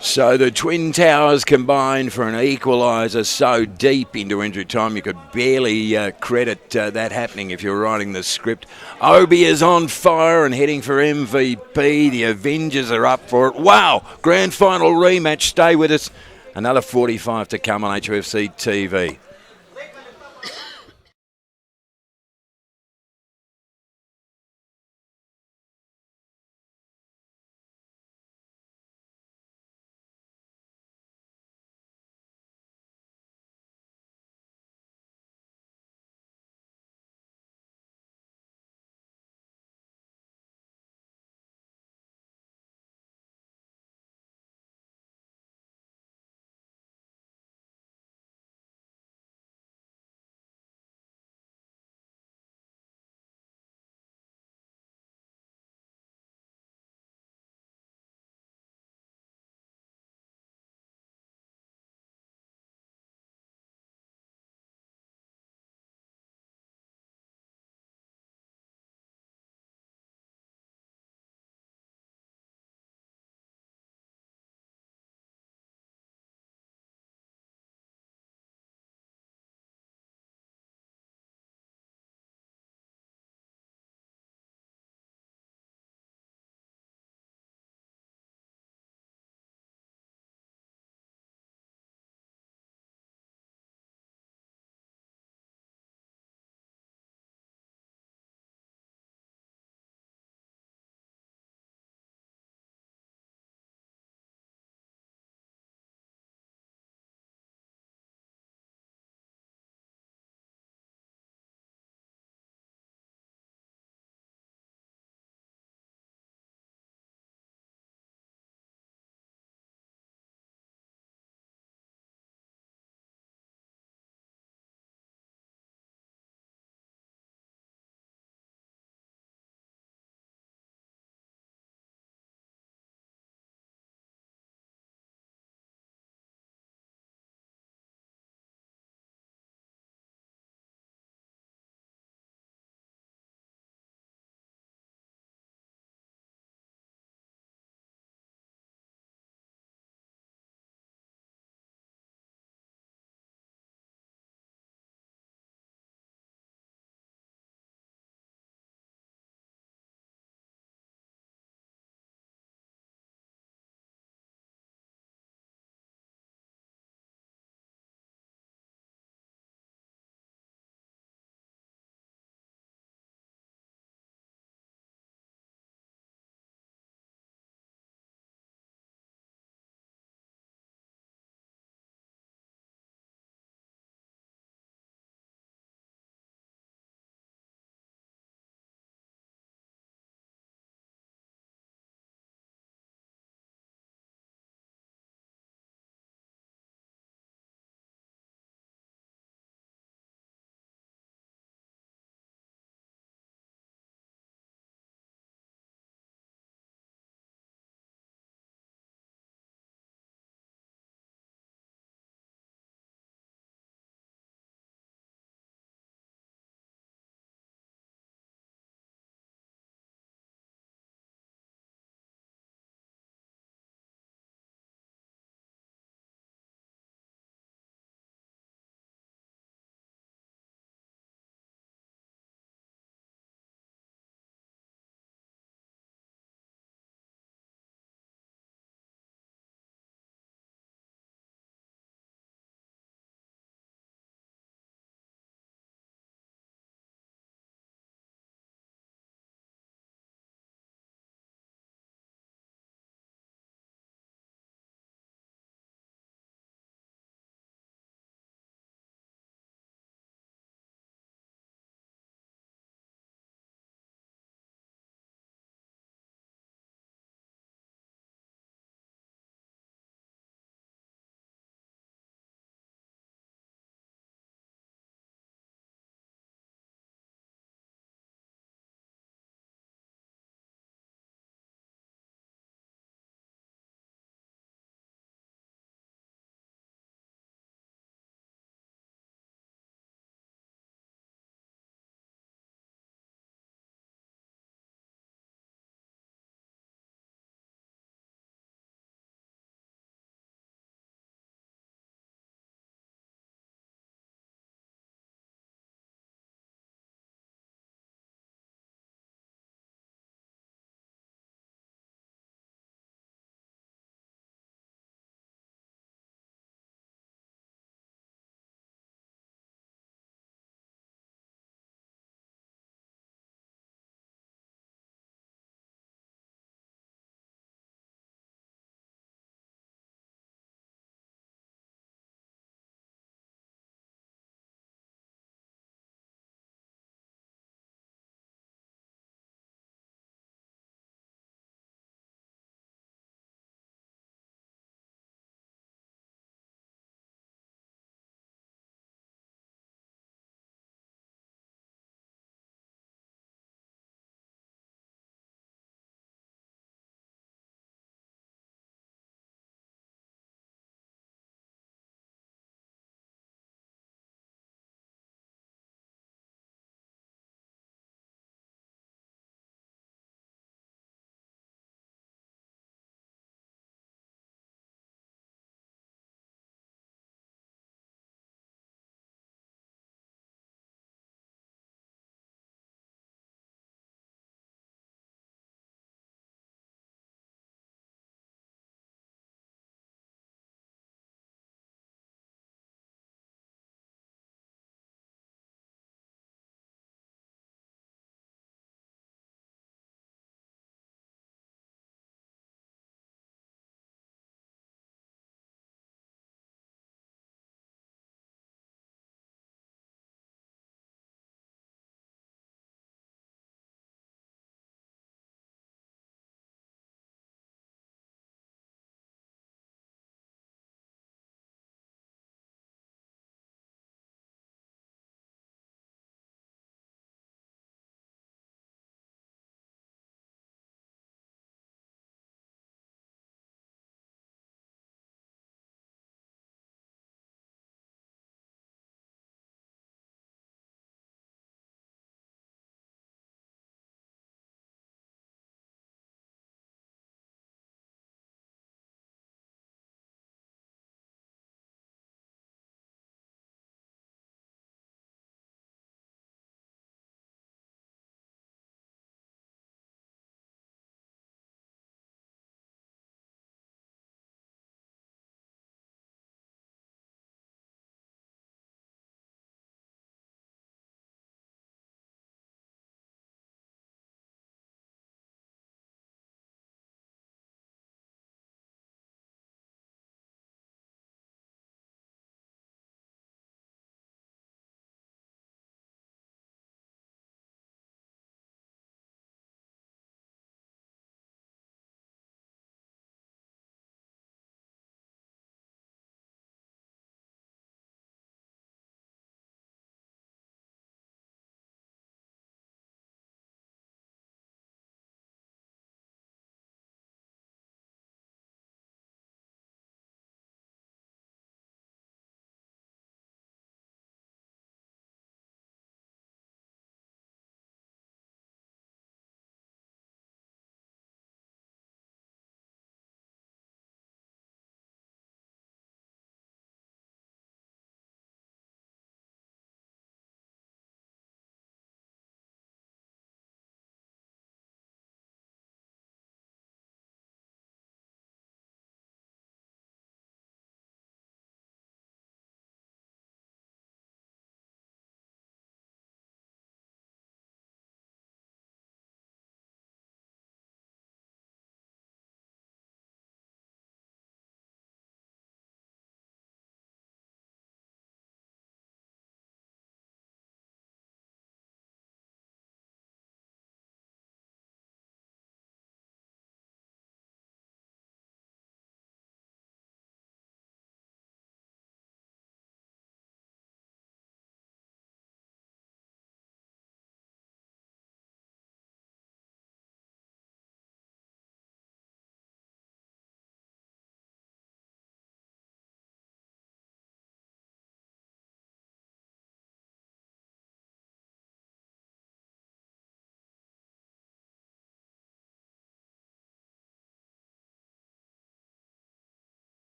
So the Twin Towers combined for an equaliser so deep into injury time you could barely credit that happening if you're writing the script. Obi is on fire and heading for MVP. The Avengers are up for it. Wow, grand final rematch. Stay with us. Another 45 to come on HFC TV.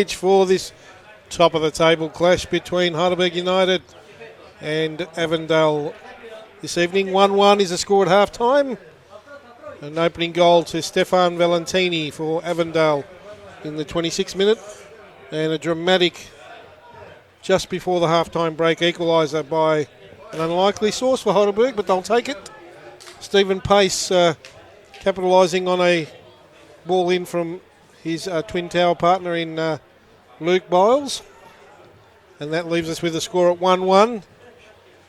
For this top of the table clash between Heidelberg United and Avondale this evening. 1-1 is the score at half time. An opening goal to Stefan Valentini for Avondale in the 26th minute, and a dramatic just before the half-time break equaliser by an unlikely source for Heidelberg, but they'll take it. Stephen Pace capitalising on a ball in from his twin tower partner in Luke Biles, and that leaves us with a score at 1-1.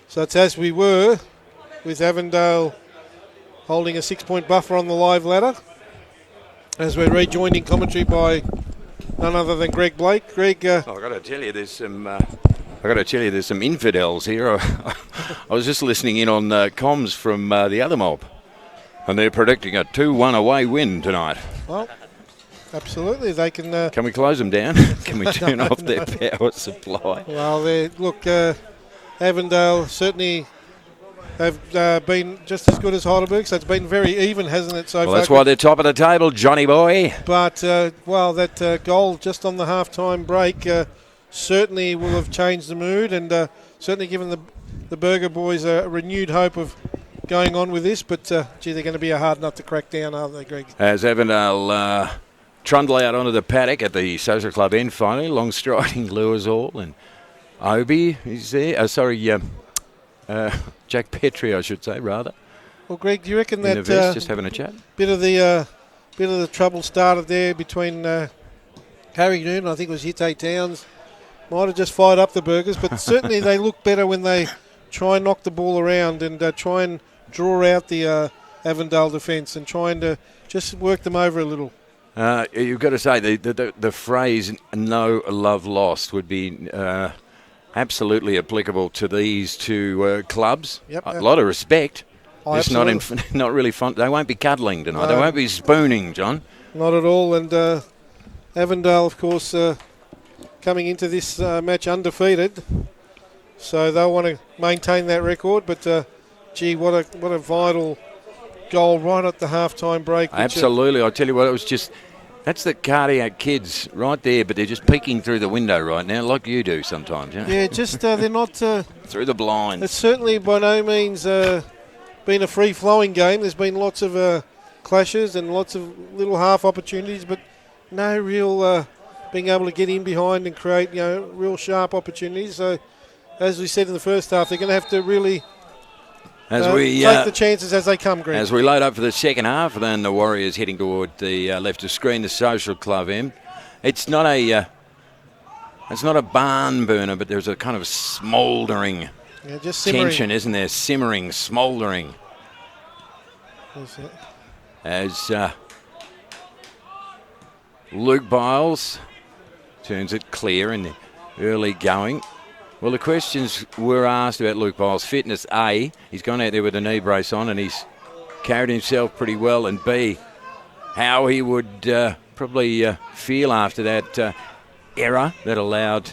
So it's as we were, with Avondale holding a 6-point buffer on the live ladder, as we're rejoined in commentary by none other than Greg Blake. Greg, I've got to tell you, there's some infidels here. I was just listening in on comms from the other mob, and they're predicting a 2-1 away win tonight. Well, absolutely, they can. Can we close them down? Can we turn off their power supply? Well, look, Avondale certainly have been just as good as Heidelberg, so it's been very even, hasn't it, so far? Well, that's why they're top of the table, Johnny boy. But, that goal just on the half-time break certainly will have changed the mood, and certainly given the Burger boys a renewed hope of going on with this. But, they're going to be a hard nut to crack down, aren't they, Greg? As Avondale trundle out onto the paddock at the Social Club end finally, long striding Lewis Hall, and Obi is there. Jack Petrie, I should say, rather. Well, Greg, do you reckon that just having a chat? Bit of the trouble started there between Harry Noon, I think it was Hitte Towns, might have just fired up the Burgers, but certainly they look better when they try and knock the ball around and try and draw out the Avondale defence and trying to just work them over a little. You've got to say the phrase "no love lost" would be absolutely applicable to these two clubs. Yep, a lot of respect. Oh, just not really fun. They won't be cuddling tonight. They won't be spooning, John. Not at all. And Avondale, of course, coming into this match undefeated, so they'll want to maintain that record. But what a vital goal right at the half-time break. Absolutely. I tell you what, it was just. That's the cardiac kids right there, but they're just peeking through the window right now, like you do sometimes. You know? Yeah, just they're not... through the blinds. It's certainly by no means been a free-flowing game. There's been lots of clashes and lots of little half opportunities, but no real being able to get in behind and create, real sharp opportunities. So, as we said in the first half, they're going to have to really... take the chances as they come, Greg. As we load up for the second half, then the Warriors heading toward the left of screen, the Social Club end. It's not a barn burner, but there's a kind of smouldering tension, isn't there? Simmering, smouldering. As Luke Biles turns it clear in the early going. Well, the questions were asked about Luke Biles' fitness. A, he's gone out there with a knee brace on and he's carried himself pretty well. And B, how he would probably feel after that error that allowed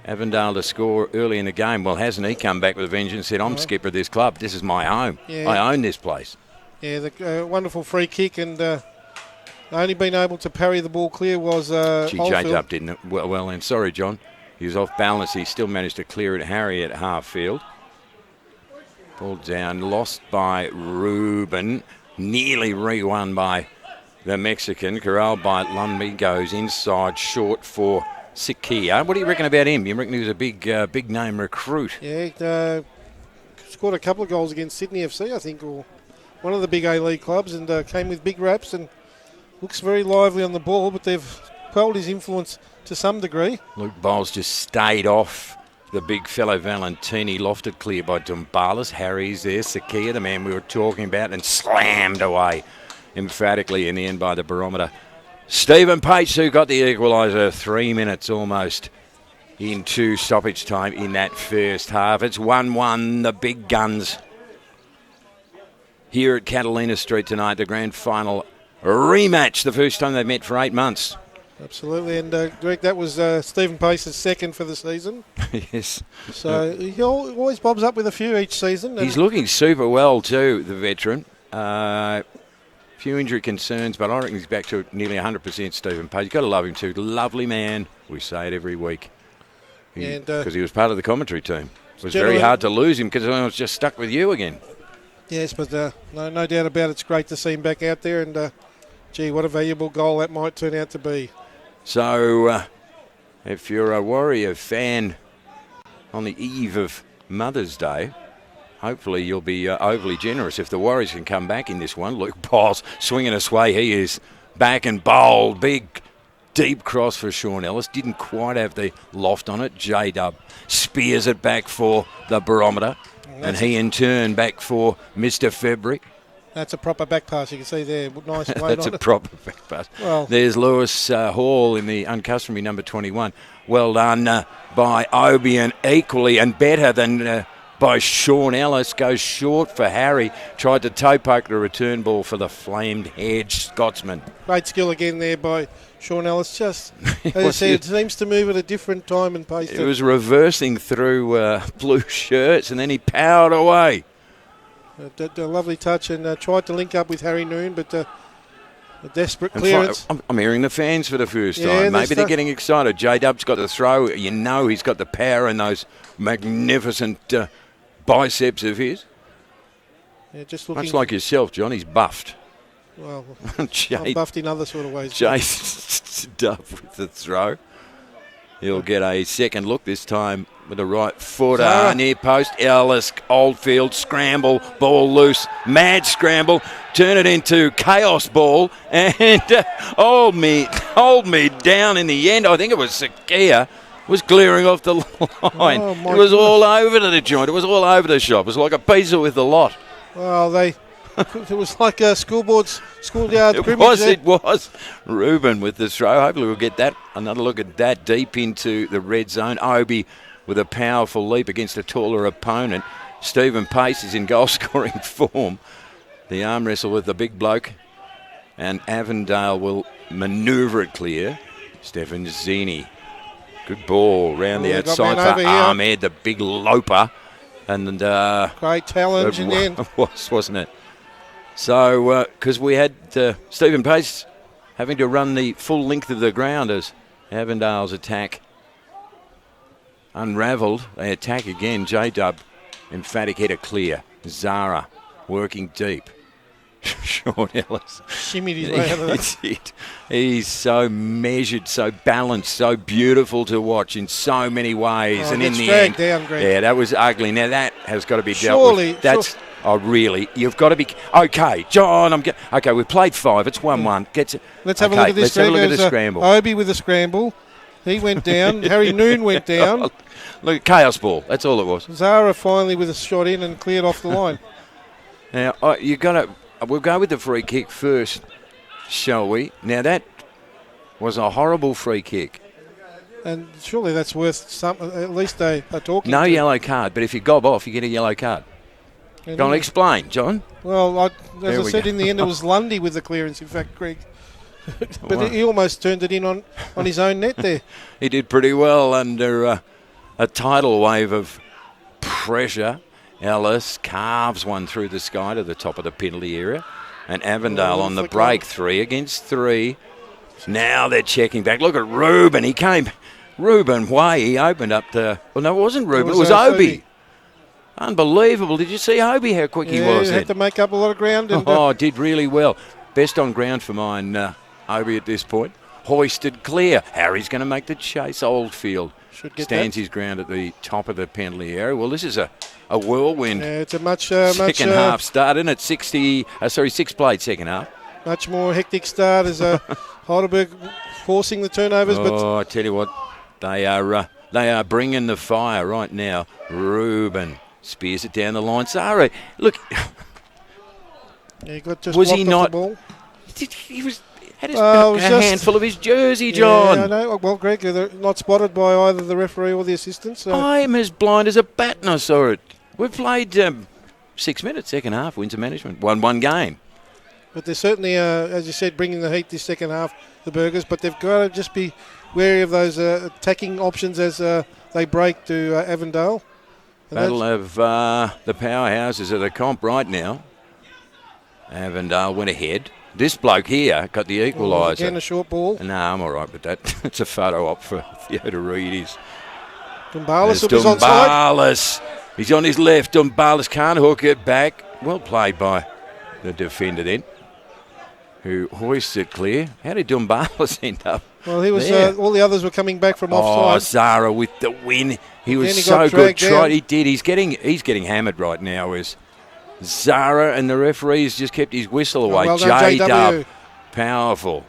Avondale to score early in the game. Well, hasn't he come back with a vengeance and said, I'm skipper of this club. This is my home. Yeah. I own this place. Yeah, the wonderful free kick, and only being able to parry the ball clear was J-Dub didn't it well, and sorry, John. He was off balance. He still managed to clear it. Harry at half field. Ball down, lost by Ruben. Nearly re-won by the Mexican. Corralled by Lundby. Goes inside short for Sikia. What do you reckon about him? You reckon he was a big name recruit? Yeah, scored a couple of goals against Sydney FC, I think, or one of the big A-League clubs, and came with big raps and looks very lively on the ball, but they've quelled his influence to some degree. Luke Bowles just stayed off the big fellow Valentini, lofted clear by Dumbalis. Harry's there, Sakia, the man we were talking about, and slammed away emphatically in the end by the barometer. Stephen Pace, who got the equaliser 3 minutes almost into stoppage time in that first half. It's 1-1, the big guns here at Catalina Street tonight, the grand final rematch, the first time they've met for 8 months. Absolutely, and Greg, that was Stephen Pace's second for the season. Yes. So he always bobs up with a few each season. He's looking super well too, the veteran. Few injury concerns, but I reckon he's back to nearly 100%, Stephen Page. You've got to love him too. Lovely man. We say it every week. Because he was part of the commentary team. It was very hard to lose him because I was just stuck with you again. Yes, but no doubt about it. It's great to see him back out there. And, gee, what a valuable goal that might turn out to be. So, if you're a Warrior fan on the eve of Mother's Day, hopefully you'll be overly generous if the Warriors can come back in this one. Luke Piles swinging us way. He is back and bowled. Big, deep cross for Sean Ellis. Didn't quite have the loft on it. J-Dub spears it back for the barometer. And he in turn back for Mr. February. That's a proper back pass. You can see there. Nice weight That's on a it. proper back pass. Well, there's Lewis Hall in the uncustomary number 21. Well done by Obi, and equally and better than by Sean Ellis. Goes short for Harry. Tried to toe poke the return ball for the flamed-haired Scotsman. great skill again there by Sean Ellis. Just, as you see, it seems to move at a different time and pace. It was reversing through blue shirts, and then he powered away. A lovely touch, and tried to link up with Harry Noon, but a desperate clearance. I'm hearing the fans for the first Yeah, time. Maybe they're getting excited. J-Dub's got the throw. You know he's got the power and those magnificent biceps of his. Yeah, just looking. Much like yourself, John. He's buffed. Well, J- I'm buffed in other sort of ways. J-Dub with the throw. He'll get a second look this time with the right footer. Zara. Near post, Ellis, Oldfield, scramble, ball loose, mad scramble, turn it into chaos ball, and hold me down in the end. I think it was Sakia was clearing off the line. Oh, it was all over to the joint. It was all over the shop. It was like a pizza with the lot. Well, it was like a schoolyard scrimmage. It was. Ruben with the throw. Hopefully we'll get another look at that deep into the red zone. Obi with a powerful leap against a taller opponent. Stephen Pace is in goal-scoring form. The arm wrestle with the big bloke. And Avondale will manoeuvre it clear. Stefan Zini. Good ball round the outside for Ahmed, the big loper. And great challenge in the end. It was, wasn't it? So, because we had Stephen Pace having to run the full length of the ground as Avondale's attack unravelled. They attack again. J-Dub, emphatic header clear. Zara working deep. Sean Ellis. Shimmied his way out of that. He's so measured, so balanced, so beautiful to watch in so many ways. Oh, and in the dragged end, down, Greg. yeah, that was ugly. Now that has got to be dealt with. That's really. You've got to be okay, John. Okay. We've played 5. It's 1-1. Let's have a look at this. Let's have a look at the scramble. Obi with a scramble. He went down. Harry Noon went down. Look at chaos ball. That's all it was. Zara finally with a shot in and cleared off the line. Now you got to. We'll go with the free kick first, shall we? Now, that was a horrible free kick. And surely that's worth at least a talking. No yellow card, but if you gob off, you get a yellow card. Go on, explain, John. Well, as I said, in the end, it was Lundy with the clearance, in fact, Greg. But he almost turned it in on his own net there. He did pretty well under a tidal wave of pressure. Ellis carves one through the sky to the top of the penalty area. And Avondale on the break, 3 against 3. Now they're checking back. Look at Ruben. He came. Ruben Way. He opened up the. Well, no, it wasn't Ruben. It was Obi. Unbelievable. Did you see Obi, how quick he was? He had to make up a lot of ground. And, did really well. Best on ground for mine, Obi, at this point. Hoisted clear. Harry's going to make the chase. Oldfield stands his ground at the top of the penalty area. Well, this is a whirlwind. Yeah, it's a much second half start, isn't it? 6 played second half. Much more hectic start as Heidelberg forcing the turnovers. But I tell you what, they are bringing the fire right now. Ruben spears it down the line. Zara, look. Yeah, he got just was he not? The ball. He was. Had a handful of his jersey, John. Yeah, I know. Well, Greg, they're not spotted by either the referee or the assistants. So. I'm as blind as a bat and I saw it. We've played 6 minutes, second half, Windsor Management. Won 1 game. But they're certainly, as you said, bringing the heat this second half, the Burgers. But they've got to just be wary of those attacking options as they break to Avondale. And Battle of the powerhouses of the comp right now. Avondale went ahead. This bloke here got the equaliser. Again, a short ball. No, I'm all right with that. It's a photo op for Theodoridis. Dumbalis will be onside. He's on his left. Dumbalis can't hook it back. Well played by the defender then, who hoists it clear. How did Dumbalis end up? Well, he was. All the others were coming back from Oh, offside. Zara with the win. He was He so got good. dragged He did. He's getting hammered right now. As Zara and the referees just kept his whistle away. Well done, J-Dub, powerful.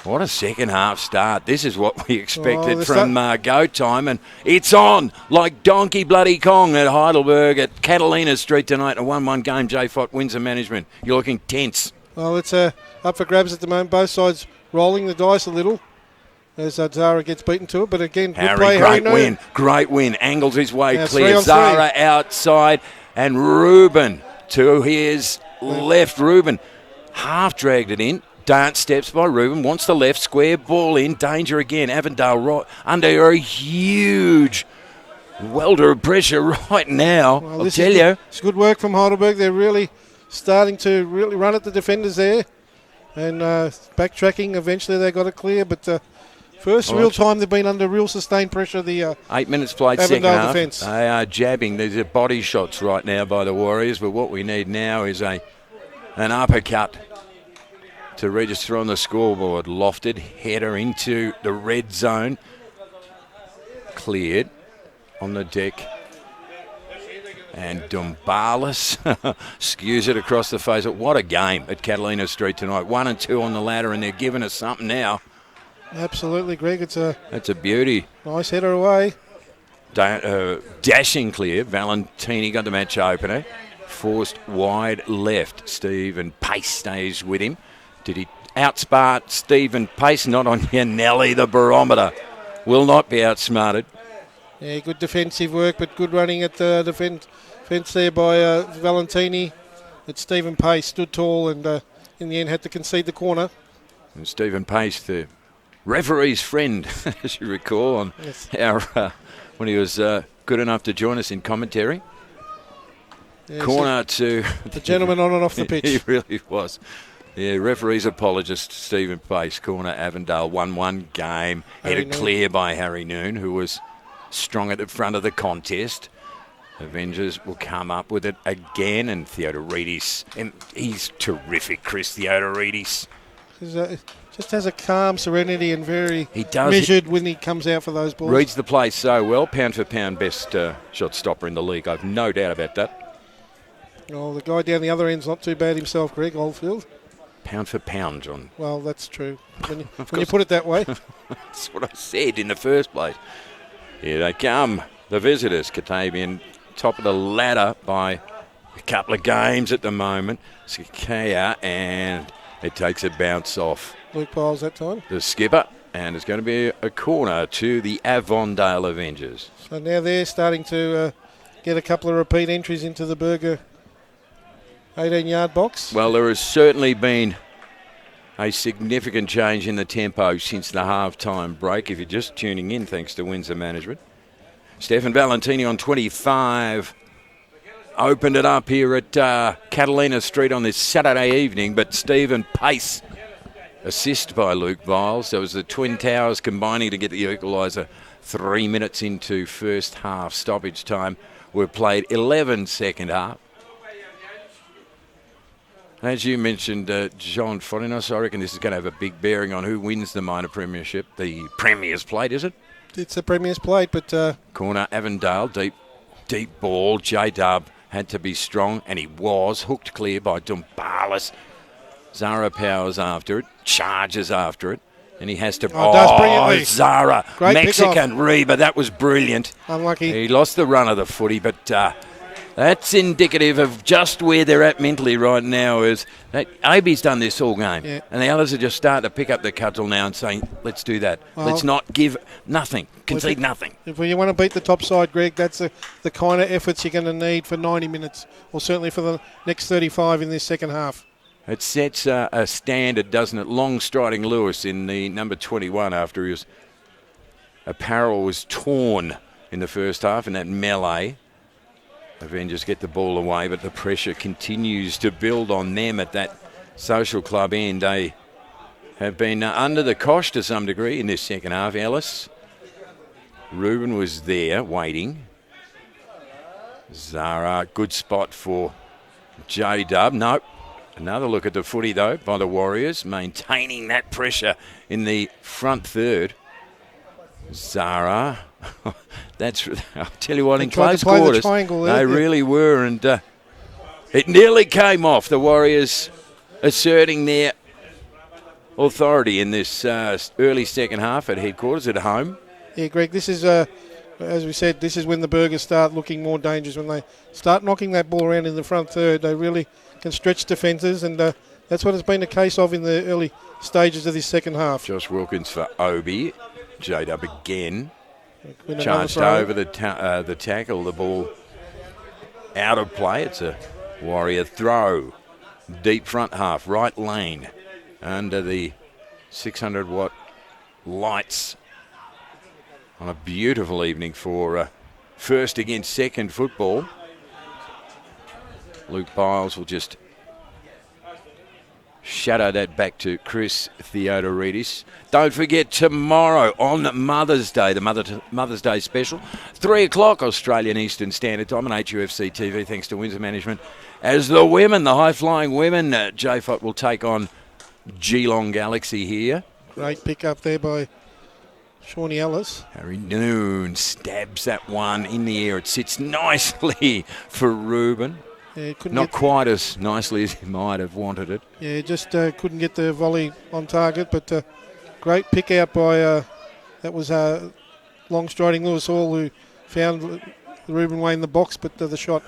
What a second half start. This is what we expected from go time, and it's on like Donkey Bloody Kong at Heidelberg at Catalina Street tonight. A 1-1 game. J-Fot wins the management. You're looking tense. Well, it's up for grabs at the moment. Both sides rolling the dice a little as Zara gets beaten to it. But again, good play. Great win. Angles his way clear. 3 on 3. Zara outside, and Ruben to his left. Ruben half dragged it in. Dance steps by Ruben, wants the left, square ball in, danger again. Avondale right under a huge welter of pressure right now. Well, I'll tell you. It's good work from Heidelberg. They're really starting to really run at the defenders there. And backtracking, eventually they got it clear. But first real time they've been under real sustained pressure. The 8 minutes played Avondale second half. defence. They are jabbing. There's body shots right now by the Warriors. But what we need now is an uppercut to register on the scoreboard. Lofted header into the red zone. Cleared on the deck. And Dumbalis skews it across the face. What a game at Catalina Street tonight. 1 and 2 on the ladder, and they're giving us something now. Absolutely, Greg. That's a beauty. Nice header away. Dashing clear. Valentini got the match opener. Forced wide left. Stephen Pace stays with him. Did he outsmart Stephen Pace? Not on your Nelly. The barometer will not be outsmarted. Yeah, good defensive work, but good running at the defence there by Valentini. But Stephen Pace stood tall and in the end had to concede the corner. And Stephen Pace, the referee's friend, as you recall, on our when he was good enough to join us in commentary. Yeah, corner to the gentleman on and off the pitch. He really was. Yeah, referee's apologist, Stephen Pace. Corner, Avondale, 1-1 game. Headed clear by Harry Noon, who was strong at the front of the contest. Avengers will come up with it again, and Theodoridis, and he's terrific, Chris Theodoridis. Just has a calm serenity and very measured when he comes out for those balls. Reads the play so well. Pound for pound best shot stopper in the league. I've no doubt about that. Oh, the guy down the other end's not too bad himself, Greg Oldfield. Pound for pound, John. Well, that's true. When you put it that way. That's what I said in the first place. Here they come, the visitors. Katavian, top of the ladder by a couple of games at the moment. Sakaya, and it takes a bounce off Luke Biles that time. the skipper, and it's going to be a corner to the Avondale Avengers. So now they're starting to get a couple of repeat entries into the Burger 18-yard box. Well, there has certainly been a significant change in the tempo since the half-time break. If you're just tuning in, thanks to Windsor Management. Stefan Valentini on 25 opened it up here at Catalina Street on this Saturday evening, but Stephen Pace, assist by Luke Biles. So it was the Twin Towers combining to get the equaliser 3 minutes into first half stoppage time. We've played 11 second half. As you mentioned, John Foninos, I reckon this is going to have a big bearing on who wins the minor premiership. The Premier's Plate, is it? It's the Premier's Plate, but... Corner, Avondale, deep ball. J-Dub had to be strong, and he was. Hooked clear by Dumbalis. Zara powers after it, charges after it, and he has to... does brilliantly. Zara, great Mexican Reba, that was brilliant. Unlucky. He lost the run of the footy, but... that's indicative of just where they're at mentally right now. Is that AB's done this all game, and the others are just starting to pick up the cudgel now and saying, let's do that. Well, let's not give nothing, concede nothing. If you want to beat the top side, Greg, that's the kind of efforts you're going to need for 90 minutes, or certainly for the next 35 in this second half. It sets a standard, doesn't it? Long striding Lewis in the number 21 after his apparel was torn in the first half in that melee. Avengers get the ball away, but the pressure continues to build on them at that Social Club end. They have been under the cosh to some degree in this second half. Ellis. Ruben was there waiting. Zara, good spot for J-Dub. Nope. Another look at the footy, though, by the Warriors, maintaining that pressure in the front third. Zara. I'll tell you what, in close quarters, they really were, and it nearly came off. The Warriors asserting their authority in this early second half at headquarters at home. Yeah, Greg, this is, as we said, this is when the Burgers start looking more dangerous. When they start knocking that ball around in the front third, they really can stretch defences, and that's what it's been a case of in the early stages of this second half. Josh Wilkins for Obi. J-Dub again. Charged over the tackle. The ball out of play. It's a Warrior throw. Deep front half, right lane. Under the 600-watt lights. On a beautiful evening for first against second football. Luke Biles will just shadow that back to Chris Theodoridis. Don't forget, tomorrow on Mother's Day, the Mother's Day special, 3 o'clock Australian Eastern Standard Time on HUFC TV, thanks to Windsor Management. As the women, the high-flying women, JFOT will take on Geelong Galaxy here. Great pick up there by Shawnee Ellis. Harry Noon stabs that one in the air. It sits nicely for Ruben. Yeah, not quite as nicely as he might have wanted it. Yeah, just couldn't get the volley on target, but great pick out by, that was long striding Lewis Hall, who found Ruben Way in the box, but the shot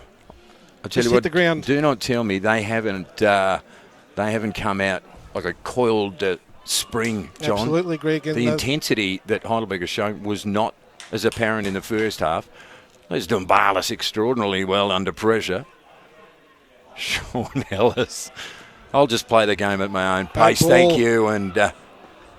hit the ground. Do not tell me they haven't come out like a coiled spring, John. Absolutely, Greg. And the intensity that Heidelberg has shown was not as apparent in the first half. There's Dumbalis extraordinarily well under pressure. Sean Ellis. I'll just play the game at my own pace, thank you. And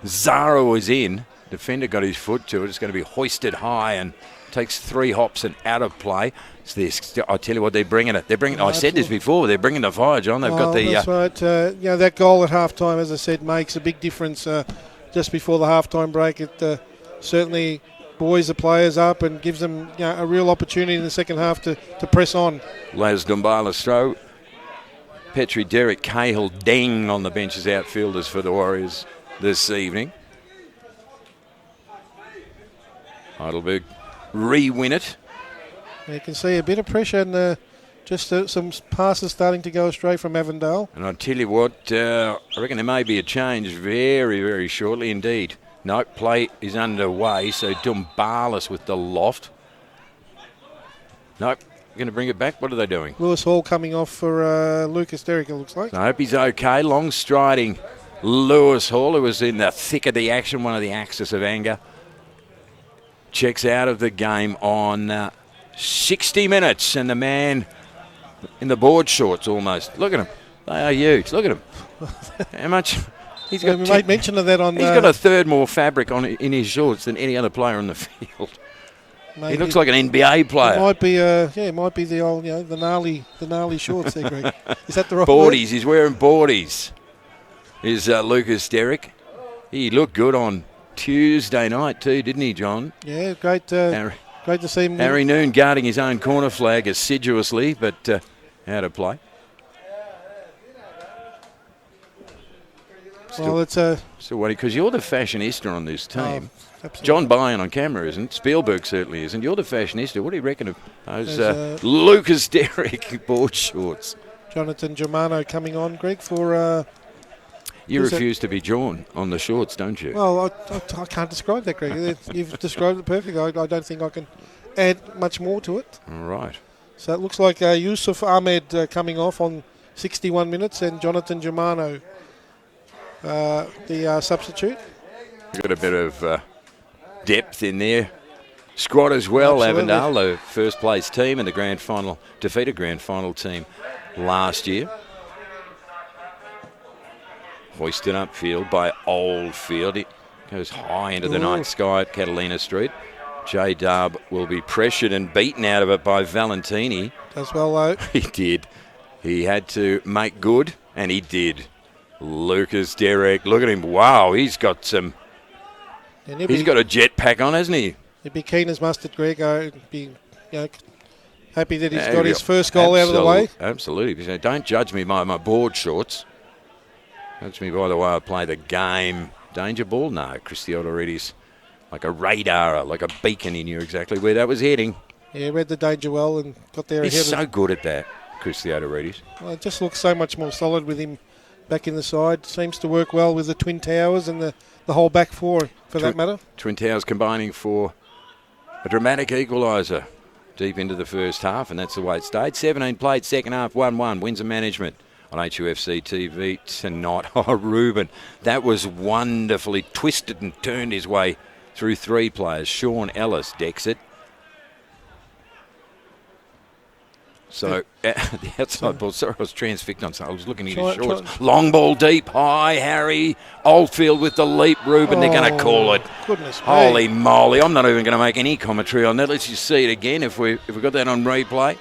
Zara was in. Defender got his foot to it. It's going to be hoisted high and takes 3 hops and out of play. It's this. I tell you what, they're bringing it. I said this before. They're bringing the fire, John. They've got the. That's right. That goal at halftime, as I said, makes a big difference. Just before the halftime break, it certainly buoys the players up and gives them a real opportunity in the second half to press on. Laz Dumbalis throw. Petrie, Derek Cahill, Deng on the bench as outfielders for the Warriors this evening. Heidelberg re-win it. You can see a bit of pressure and just some passes starting to go astray from Avondale. And I tell you what, I reckon there may be a change very, very shortly indeed. No, play is underway, so Dumbalis with the loft. Nope. Going to bring it back. What are they doing? Lewis Hall coming off for Lucas Derrick, it looks like. I hope he's okay. Long striding Lewis Hall, who was in the thick of the action, one of the axis of anger. Checks out of the game on 60 minutes, and the man in the board shorts almost. Look at him. They are huge. Look at him. How much? He's got we made mention of that on. He's got a third more fabric on in his shorts than any other player on the field. Maybe. He looks like an NBA player. It might be the old, the gnarly shorts there, Greg. Is that the right boardies? Word? He's wearing boardies. Is Lucas Derrick? He looked good on Tuesday night too, didn't he, John? Yeah, great. Great to see him. Harry Noon guarding his own corner flag assiduously, but out of play. Still waiting, because you're the fashionista on this team. Absolutely. John Byrne on camera isn't. Spielberg certainly isn't. You're the fashionista. What do you reckon of those Lucas Derrick board shorts? Jonathan Germano coming on, Greg, for... you refuse to be drawn on the shorts, don't you? Well, I can't describe that, Greg. You've described it perfectly. I don't think I can add much more to it. All right. So it looks like Yusuf Ahmed coming off on 61 minutes and Jonathan Germano, the substitute. Got a bit of depth in there. Squad as well. Absolutely. Avondale, the first place team in the grand final, defeated grand final team last year. Hoisted upfield by Oldfield. It goes high into the night sky at Catalina Street. J-Dub will be pressured and beaten out of it by Valentini. Does well, though. He did. He had to make good, and he did. Lucas Derrick, look at him. Wow, he's got some. He's got a jetpack on, hasn't he? He'd be keen as mustard, Greg. I'd be happy that he's got his first goal out of the way. Absolutely. So don't judge me by my board shorts. Judge me by the way I play the game. Danger ball? No, Chris Theodoridis, like a radar, like a beacon. He knew exactly where that was heading. Yeah, read the danger well and got there ahead. He's so good at that, Chris Theodoridis. Well, it just looks so much more solid with him back in the side. Seems to work well with the Twin Towers and the whole back four, for that matter. Twin Towers combining for a dramatic equaliser deep into the first half, and that's the way it stayed. 17 played, second half, 1-1. Windsor Management on HUFC TV tonight. Oh, Ruben, that was wonderfully twisted and turned his way through three players. Sean Ellis decks it. So, the outside ball, sorry, I was transfixed on something. I was looking at his shorts. Long ball deep, high, Harry. Oldfield with the leap, Ruben. They're going to call it. Goodness me. Holy moly. I'm not even going to make any commentary on that. Let's just see it again if we got that on replay.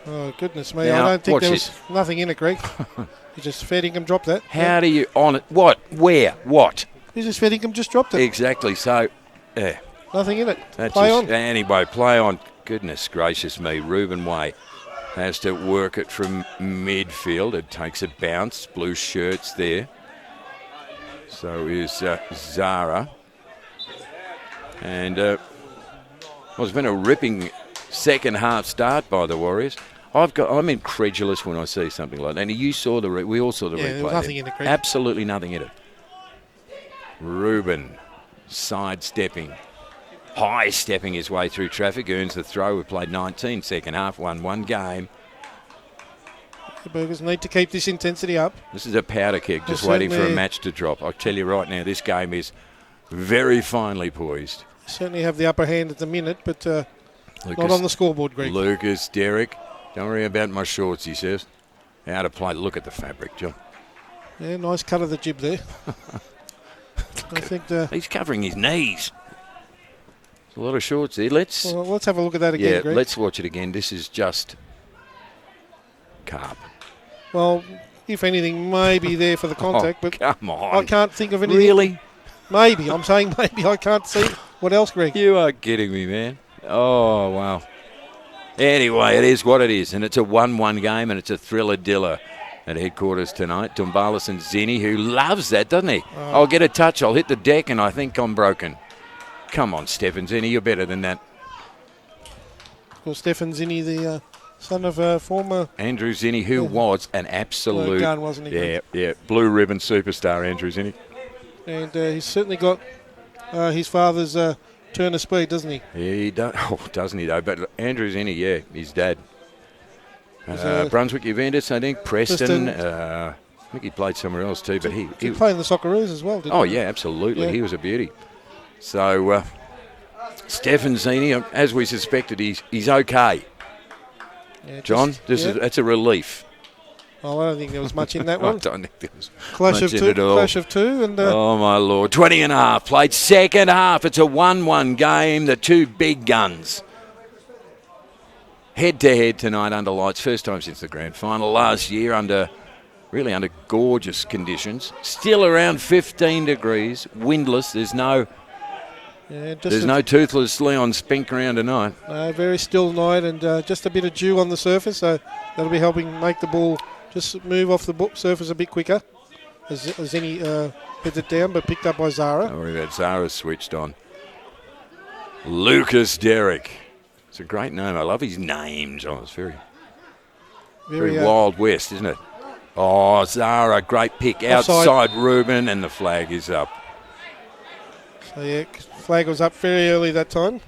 Oh, goodness me. Now, I don't think there was nothing in it, Greg. He's just Fettingham dropped that. How do you on it? What? Where? What? He's just Fettingham just dropped it. Exactly. So, yeah. Nothing in it. Play on. Anyway, play on. Goodness gracious me. Ruben Way has to work it from midfield. It takes a bounce. Blue shirts there. So is Zara. And it's been a ripping second half start by the Warriors. I'm incredulous when I see something like that. And you saw we all saw the replay. There was nothing in it, Greg. Absolutely nothing in it. Ruben sidestepping. High stepping his way through traffic, earns the throw. We played 19, second half, 1-1 game. The Burgers need to keep this intensity up. This is a powder keg, just waiting for a match to drop. I'll tell you right now, this game is very finely poised. Certainly have the upper hand at the minute, but not on the scoreboard, Greg. Lucas Derrick, don't worry about my shorts, he says. How to play, look at the fabric, John. Yeah, nice cut of the jib there. I think he's covering his knees. A lot of shorts there. Let's have a look at that again, Greg. Let's watch it again. This is just carp. Well, if anything, maybe there for the contact, but come on. I can't think of anything. Really? Maybe. I'm saying maybe. I can't see. What else, Greg? You are kidding me, man. Oh, wow. Anyway, it is what it is, and it's a 1-1 game, and it's a thriller-diller at headquarters tonight. Tumbalis and Zini, who loves that, doesn't he? I'll get a touch, I'll hit the deck, and I think I'm broken. Come on, Stefan Zini, you're better than that. Well, Stefan Zini, the son of former Andrew Zini, who was an absolute gun, wasn't he? Yeah, blue ribbon superstar, Andrew Zini. And he's certainly got his father's turn of speed, doesn't he? Yeah, he does. Oh, doesn't he though? But Andrew Zini, yeah, his dad. Brunswick Juventus, I think. Preston. I think he played somewhere else too, but he played in the Socceroos as well, didn't he? Yeah, absolutely. Yeah. He was a beauty. So, Stefan Zini, as we suspected, he's okay. Yeah, John, that's a relief. Oh, I don't think there was much in that one. I don't think there was Clash of two. And, oh, my Lord. 20 and a half. Played second half. It's a 1-1 game. The two big guns. Head-to-head tonight under lights. First time since the grand final. Last year under gorgeous conditions. Still around 15 degrees. Windless. There's no toothless Leon Spink around tonight. Very still night and just a bit of dew on the surface. So that'll be helping make the ball just move off the surface a bit quicker as any hit it down, but picked up by Zara. Don't worry about Zara switched on. Lucas Derrick. It's a great name. I love his name, John. It's very Wild West, isn't it? Oh, Zara, great pick. Outside Ruben, and the flag is up. So, yeah, flag was up very early that time.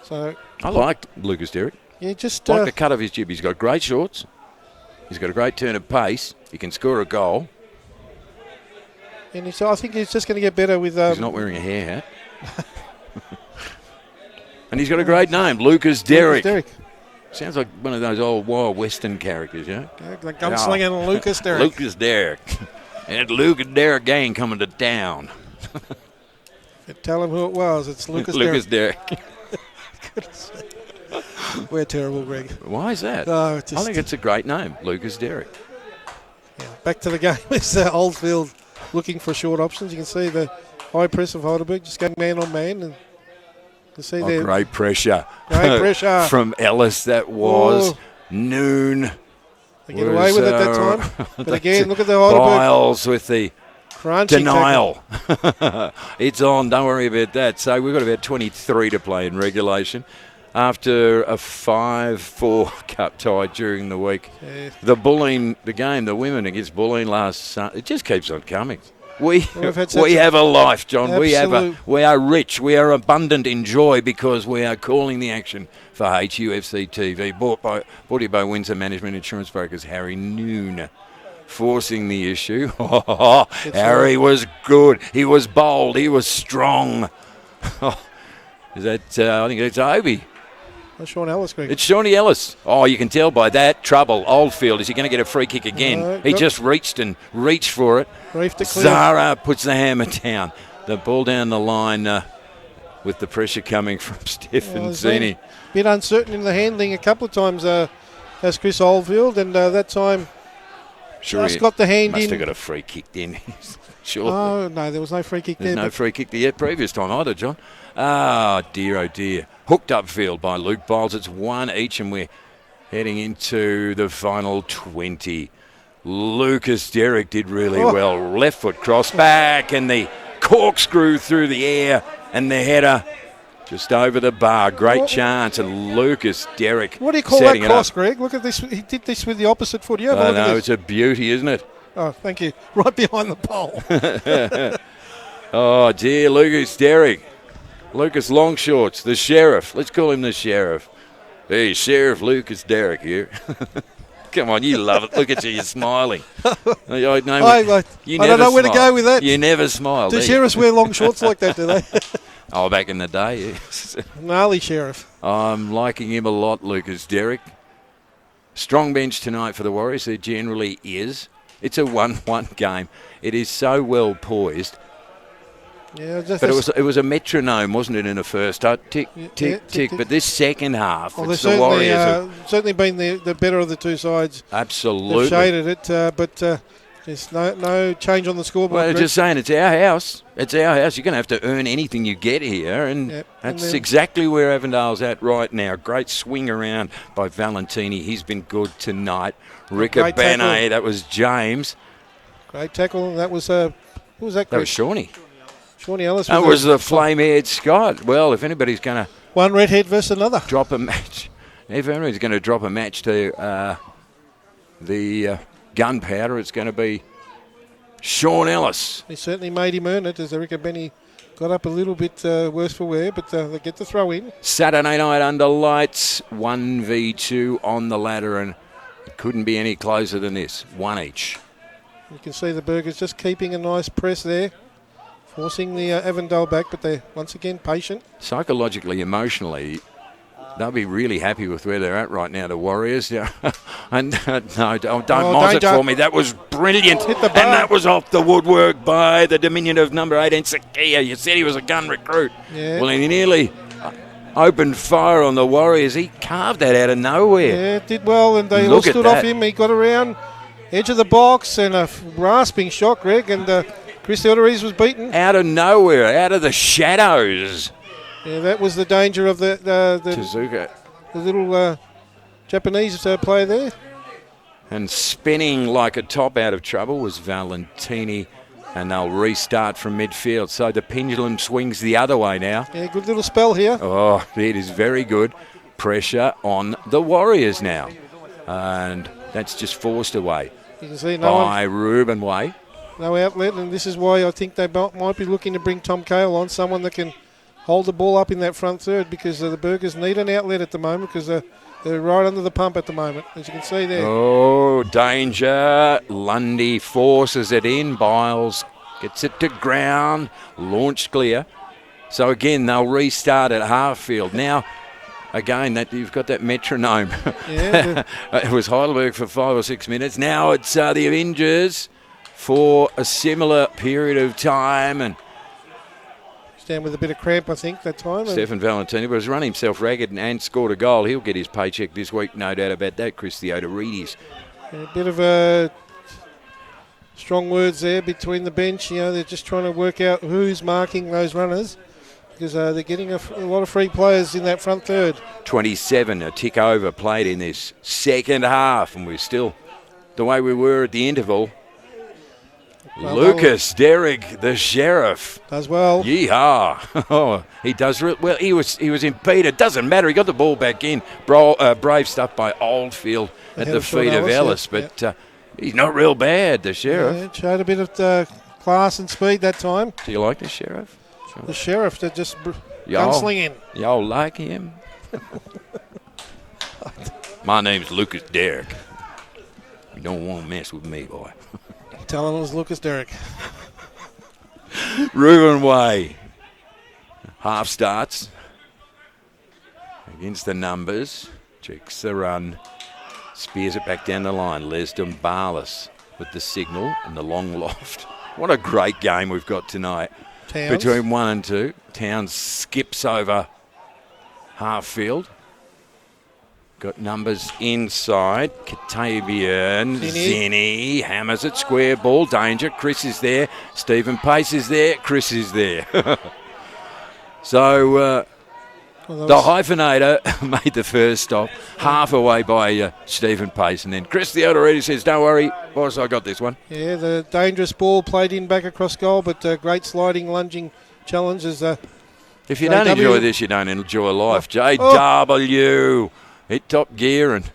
So I like Lucas Derrick. Yeah, just like the cut of his jib. He's got great shorts. He's got a great turn of pace. He can score a goal. And I think he's just going to get better with... he's not wearing a hair hat. And he's got a great name, Lucas Derrick. Sounds like one of those old Wild Western characters, you know? The gunslinging Lucas Derrick. Lucas Derrick. And Lucas Derrick gang coming to town. Tell him who it was. It's Lucas Derrick. We're terrible, Greg. Why is that? I think it's a great name, Lucas Derrick. Yeah. Back to the game is Oldfield looking for short options. You can see the high press of Heidelberg just going man on man. And you see there. Great pressure. Great pressure. From Ellis, that was Noon. They get away with it that time. But again, look at the Heidelberg. Biles with the crunchy denial. It's on, don't worry about that. So we've got about 23 to play in regulation. After a 5-4 cup tie during the week. Yeah. The game, the women against Bulleen last Sunday, it just keeps on coming. We have a life, John. We are rich. We are abundant in joy because we are calling the action for HUFC TV. Brought to you by Windsor Management Insurance Brokers, Harry Noon. Forcing the issue. Harry was good. He was bold. He was strong. Is that, I think it's Obi. That's Sean Ellis, Greg. It's Shawnee Ellis. Oh, you can tell by that. Trouble. Oldfield. Is he going to get a free kick again? He just reached for it. Zara puts the hammer down. The ball down the line with the pressure coming from Stefan Zini. A bit uncertain in the handling a couple of times as Chris Oldfield, and that time just got the hand in. Must have got a free kick in. Sure. Oh, no, there was no free kick there. There's no free kick the previous time either, John. Oh, dear. Hooked upfield by Luke Biles. It's one each, and we're heading into the final 20. Lucas Derrick did really well. Left foot cross back, and the corkscrew through the air, and the header just over the bar. Great chance, and Lucas Derrick. What do you call that cross, Greg? Look at this. He did this with the opposite foot. You have a look at this. It's a beauty, isn't it? Oh, thank you. Right behind the pole. Oh, dear, Lucas Derrick. Lucas Longshorts, the sheriff. Let's call him the sheriff. Hey, Sheriff Lucas Derrick here. Come on, you love it. Look at you, you're smiling. I don't know where to go with that. You never smile. Do sheriffs wear long shorts like that, do they? Oh, back in the day, yes. Gnarly sheriff. I'm liking him a lot, Lucas Derrick. Strong bench tonight for the Warriors. There generally is. It's a 1-1 game. It is so well poised. Yeah, but it was a metronome, wasn't it, in the first? Tick, tick, tick. But this second half, it's the Warriors. Certainly been the better of the two sides. Absolutely. They've shaded it, but there's no change on the scoreboard. Well, just saying, it's our house. It's our house. You're going to have to earn anything you get here, and that's exactly where Avondale's at right now. Great swing around by Valentini. He's been good tonight. Riccobene, that was James. Great tackle. That was who was that? That was Shawnee. Shawnee Ellis. That was the flame-haired Scott. Well, if anybody's going to... One redhead versus another. Drop a match. If anybody's going to drop a match to the gunpowder, it's going to be Sean Ellis. He certainly made him earn it as Riccobene got up a little bit worse for wear, but they get the throw in. Saturday night under lights, 1v2 on the ladder, and it couldn't be any closer than this. One each. You can see the Burgers just keeping a nice press there. Forcing the Avondale back, but they're once again patient. Psychologically, emotionally, they'll be really happy with where they're at right now, the Warriors. Yeah. And no, don't moz it for me. That was brilliant. Hit the bar. And that was off the woodwork by the diminutive number 18, Sakia. You said he was a gun recruit. Yeah. Well, he nearly opened fire on the Warriors. He carved that out of nowhere. Yeah, did well, and they all stood off him. He got around edge of the box and a rasping shot, Greg, and Chris Elderies was beaten. Out of nowhere, out of the shadows. Yeah, that was the danger of the Tezuka. The little Japanese player there. And spinning like a top out of trouble was Valentini, and they'll restart from midfield. So the pendulum swings the other way now. Yeah, good little spell here. Oh, it is very good. Pressure on the Warriors now. And that's just forced away you can see by Ruben Way. No outlet, and this is why I think they might be looking to bring Tom Cale on, someone that can hold the ball up in that front third, because the Burgers need an outlet at the moment, because they're right under the pump at the moment, as you can see there. Oh, danger. Lundy forces it in. Biles gets it to ground. Launched clear. So again, they'll restart at half field. Now, again, that you've got that metronome. Yeah, it was Heidelberg for 5 or 6 minutes. Now it's the Avengers for a similar period of time, and down with a bit of cramp, I think, that time. Stefan Valentini was run himself ragged and scored a goal. He'll get his paycheck this week, no doubt about that, Chris Theodorides. A bit of a strong words there between the bench. They're just trying to work out who's marking those runners because they're getting a lot of free players in that front third. 27, a tick over played in this second half, and we're still the way we were at the interval. Well, Lucas Derrick, the Sheriff. Does well. Yeehaw. Oh, he does well. He was impeded. Doesn't matter. He got the ball back in. Brave stuff by Oldfield at the feet of Ellis. But he's not real bad, the Sheriff. Yeah, showed a bit of class and speed that time. Do you like the Sheriff? Sure. The Sheriff, they're just gunslinging. Y'all like him? My name's Lucas Derrick. You don't want to mess with me, boy. Tell him it was Lucas Derrick. Reuben Way. Half starts against the numbers. Checks the run. Spears it back down the line. Lesden Barlas with the signal and the long loft. What a great game we've got tonight. Towns. Between 1 and 2. Towns skips over half field. Got numbers inside. Katavian, Zinni hammers it, square ball, danger. Chris is there. Stephen Pace is there. Chris is there. So the hyphenator made the first stop, half away by Stephen Pace. And then Chris the already says, don't worry, boss, I got this one. Yeah, the dangerous ball played in back across goal, but great sliding, lunging challenge is... if you don't enjoy this, you don't enjoy life. JW... hit top gear and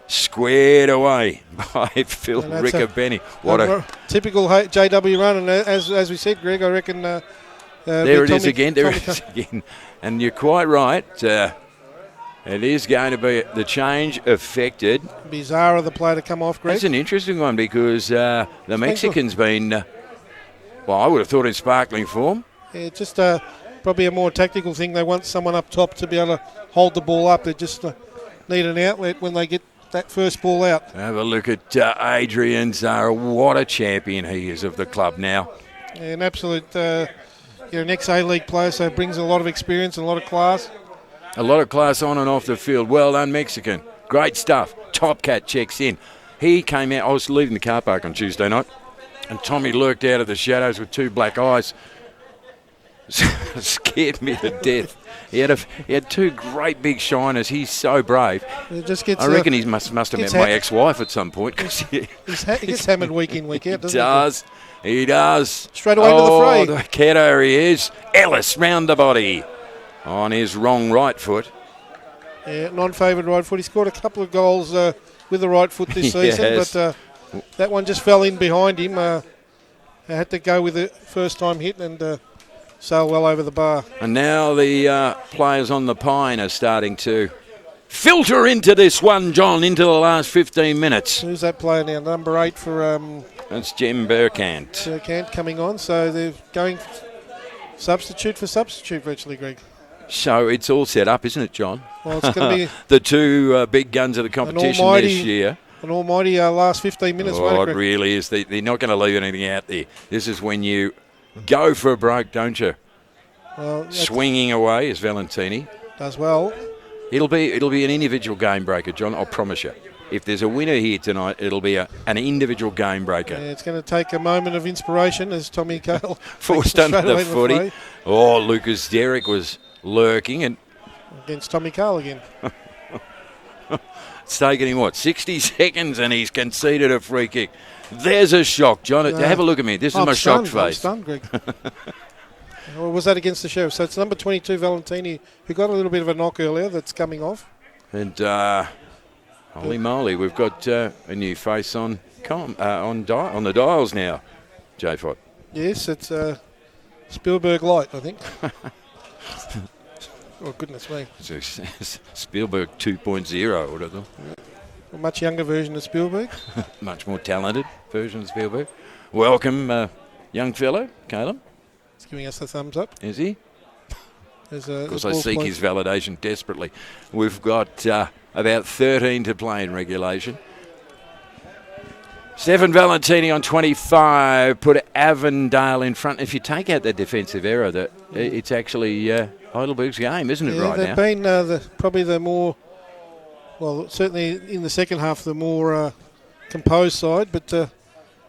squared away by Phil Riccobeni. What a typical JW run, and as we said, Greg, I reckon... there it is again. And you're quite right. It is going to be the change affected. Bizarre the player to come off, Greg. That's an interesting one because the Mexican's been, I would have thought in sparkling form. Yeah, just probably a more tactical thing. They want someone up top to be able to hold the ball up. They just... need an outlet when they get that first ball out. Have a look at Adrian Zara. What a champion he is of the club now. Yeah, an absolute, an ex-A-League player, so brings a lot of experience and a lot of class. A lot of class on and off the field. Well done, Mexican. Great stuff. Top Cat checks in. He came out. I was leaving the car park on Tuesday night, and Tommy lurked out of the shadows with two black eyes. Scared me to death. He had two great big shiners. He's so brave. I reckon he must have met my ex-wife at some point. He gets hammered week in, week out, doesn't he? He does. Straight away to the fray. The Keto he is. Ellis round the body on his wrong right foot. Yeah, non-favoured right foot. He scored a couple of goals with the right foot this season, but that one just fell in behind him. I had to go with the first time hit and... sail well over the bar. And now the players on the Pine are starting to filter into this one, John, into the last 15 minutes. Who's that player now? Number 8 for... That's Jem Burkant. Burkant coming on, so they're going substitute for substitute virtually, Greg. So it's all set up, isn't it, John? Well, it's going to be... the two big guns of the competition this year. An almighty last 15 minutes. Oh, it really is. They're not going to leave anything out there. This is when you... go for a break, don't you? Well, swinging away is Valentini. Does well. It'll be an individual game breaker, John. I'll promise you. If there's a winner here tonight, it'll be an individual game breaker. Yeah, it's going to take a moment of inspiration as Tommy Cale forced under the footy. Oh, Lucas Derrick was lurking and against Tommy Cale again. It's taken him 60 seconds, and he's conceded a free kick. There's a shock, John. Have a look at me. This is my shocked face. I'm stunned, Greg. Or was that against the Sheriff? So it's number 22, Valentini, who got a little bit of a knock earlier that's coming off. And holy moly, we've got a new face on the dials now, J Fod. Yes, it's Spielberg Light, I think. Oh, goodness me. Spielberg 2.0, would I thought. A much younger version of Spielberg. Much more talented version of Spielberg. Welcome, young fellow, Caleb. He's giving us a thumbs up. Is he? Because I seek his validation desperately. We've got about 13 to play in regulation. Stephen Valentini on 25 put Avondale in front. If you take out that defensive error, it's actually Heidelberg's game, isn't it, right now? They've been probably the more, well, certainly in the second half, the more composed side, but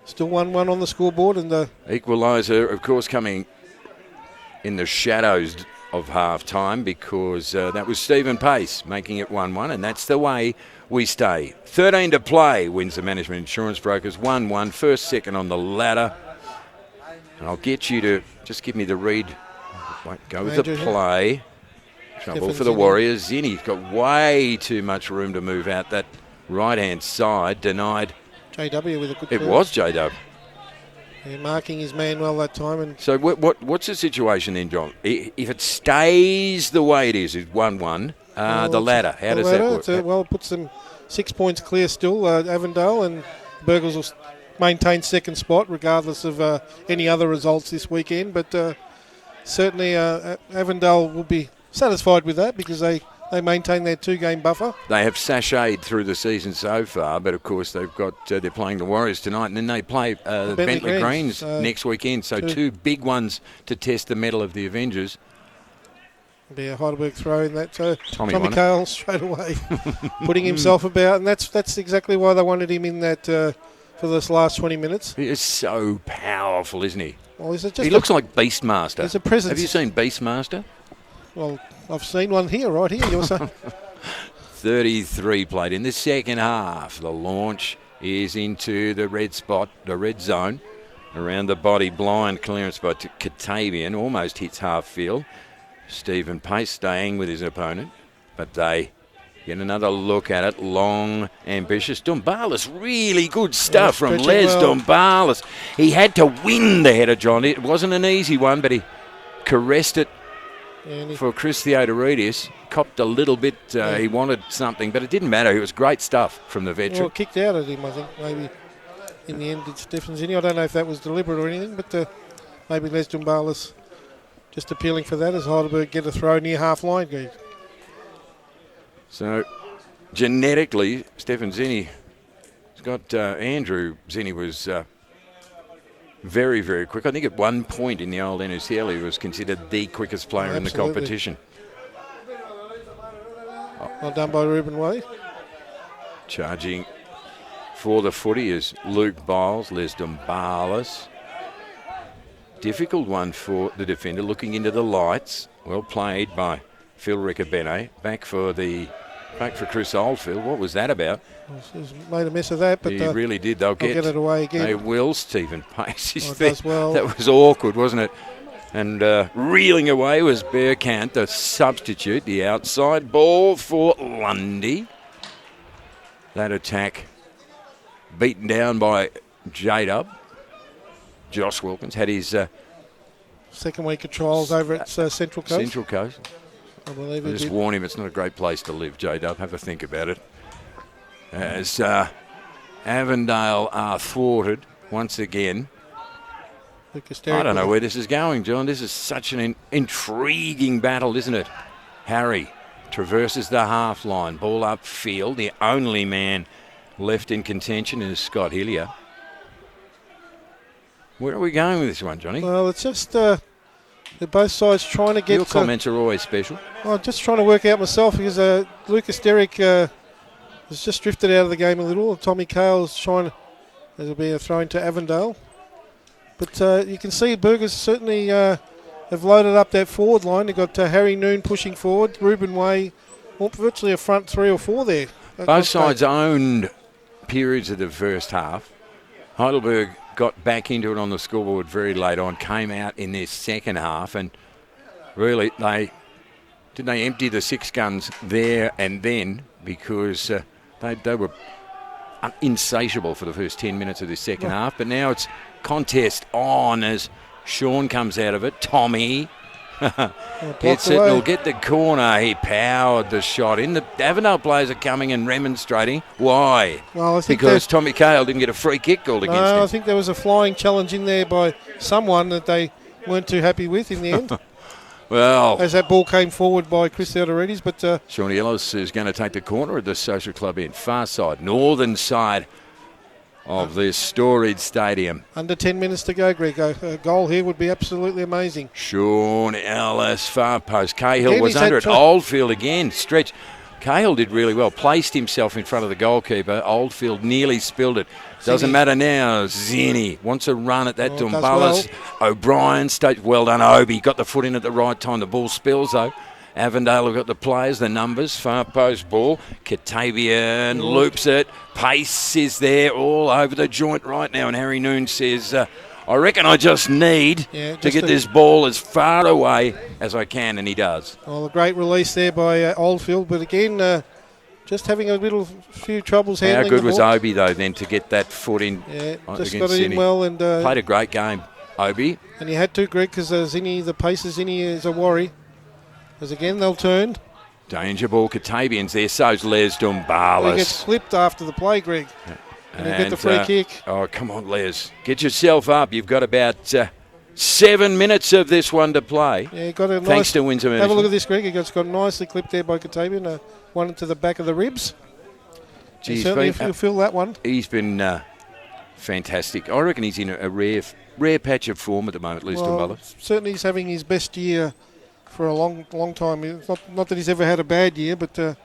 Still 1-1 on the scoreboard, and the Equalizer, of course, coming in the shadows of half-time because that was Stephen Pace making it 1-1, and that's the way we stay. 13 to play, wins the Management Insurance Brokers, 1-1, first, second on the ladder. And I'll get you to just give me the read. Won't go with the play. Trouble for the Warriors. Zinni's got way too much room to move out that right-hand side, denied. JW with a good It call. was JW. Yeah, marking his man well that time. And So what's the situation then, John? If it stays the way it is 1-1, the ladder, how does that work? It puts them 6 points clear still, Avondale, and Burgers will maintain second spot regardless of any other results this weekend. But certainly Avondale will be satisfied with that because they maintain their 2-game buffer. They have sashayed through the season so far, but of course they've got they're playing the Warriors tonight, and then they play the Bentley Greens next weekend. So two big ones to test the mettle of the Avengers. Be a Heidelberg throw in that. Tommy Cale straight away putting himself about, and that's exactly why they wanted him in that for this last 20 minutes. He is so powerful, isn't he? Well, he looks like Beastmaster. There's a presence. Have you seen Beastmaster? Well, I've seen one here, right here. You're saying 33 played in the second half. The launch is into the red spot, the red zone. Around the body, blind clearance by Katavian. Almost hits half field. Stephen Pace staying with his opponent. But they get another look at it. Long, ambitious. Dumbalis, really good stuff from Les Dumbalis. He had to win the header, John. It wasn't an easy one, but he caressed it. For Chris Theodoridis, copped a little bit. He wanted something, but it didn't matter. It was great stuff from the veteran. Well, kicked out at him, I think. Maybe in the end, it's Stephen Zinni. I don't know if that was deliberate or anything, but maybe Les Dumbalis just appealing for that as Heidelberg get a throw near half line. So, genetically, Stephen Zinni has got Andrew Zinni was. Very, very quick. I think at one point in the old NSL he was considered the quickest player in the competition. Well done by Ruben Way. Charging for the footy is Luke Biles, Les Dumbalis. Difficult one for the defender, looking into the lights. Well played by Phil Riccobene. Back for Chris Oldfield. What was that about? He's made a mess of that, but he really did. They'll get it away again. They will. Stephen Pace is there. Well. That was awkward, wasn't it? And reeling away was Bearcant, the substitute. The outside ball for Lundy. That attack beaten down by J-Dub. Josh Wilkins had his second week of trials over at Central Coast. Central Coast. I believe I just warn him it's not a great place to live, J-Dub. Have a think about it. As Avondale are thwarted once again. I don't know where this is going, John. This is such an intriguing battle, isn't it? Harry traverses the half line, ball upfield. The only man left in contention is Scott Hillier. Where are we going with this one, Johnny? Well, it's just they're both sides trying to get... Your comments are always special. I'm just trying to work out myself because Lucas Derrick has just drifted out of the game a little. Tommy Cale's trying to... There'll be a throw into Avondale. But you can see Burgers certainly have loaded up that forward line. They've got Harry Noon pushing forward, Ruben Way, virtually a front 3 or 4 there. Both sides owned periods of the first half. Heidelberg got back into it on the scoreboard very late on, came out in their second half, and really they empty the 6 guns there and then because they were insatiable for the first 10 minutes of the second half. But now it's contest on as Sean comes out of it. Tommy hits it and will get the corner. He powered the shot in. The Avondale players are coming and remonstrating. Why? Well, I think because Tommy Cale didn't get a free kick called against him. I think there was a flying challenge in there by someone that they weren't too happy with in the end. Well, as that ball came forward by Chris Theodoridis, but Shawnee Ellis is going to take the corner at the Social Club end. Far side, northern side of this storied stadium. Under 10 minutes to go, Greg. A goal here would be absolutely amazing. Sean Ellis, far post. Cahill was under it. Oldfield again. Stretch. Cahill did really well, placed himself in front of the goalkeeper. Oldfield nearly spilled it. Doesn't matter now. Zinni wants a run at that. Dumbalis. Well. O'Brien, well done, Obi. Got the foot in at the right time. The ball spills, though. Avondale have got the players, the numbers. Far post ball. Katavian loops it. Pace is there all over the joint right now. And Harry Noon says, I reckon I just need to get this ball as far away as I can, and he does. Well, a great release there by Oldfield, but again, just having a few troubles handling the ball. How good was Obi, though, then, to get that foot in? Yeah, just got it in well. And played a great game, Obi. And he had to, Greg, because Zinni, the pace of Zinni is a worry. Because again, they'll turn. Danger ball, Katavian's there, so's Les Dumbalis. He gets clipped after the play, Greg. And he'll get the free kick. Oh, come on, Les. Get yourself up. You've got about 7 minutes of this one to play. Yeah, he got a thanks to Windsor Management. Have a look at this, Greg. He got nicely clipped there by Katavian. One into the back of the ribs. Geez, certainly you'll feel that one. He's been fantastic. I reckon he's in a rare patch of form at the moment, Les Dumbalis. Certainly he's having his best year for a long time. It's not that he's ever had a bad year, but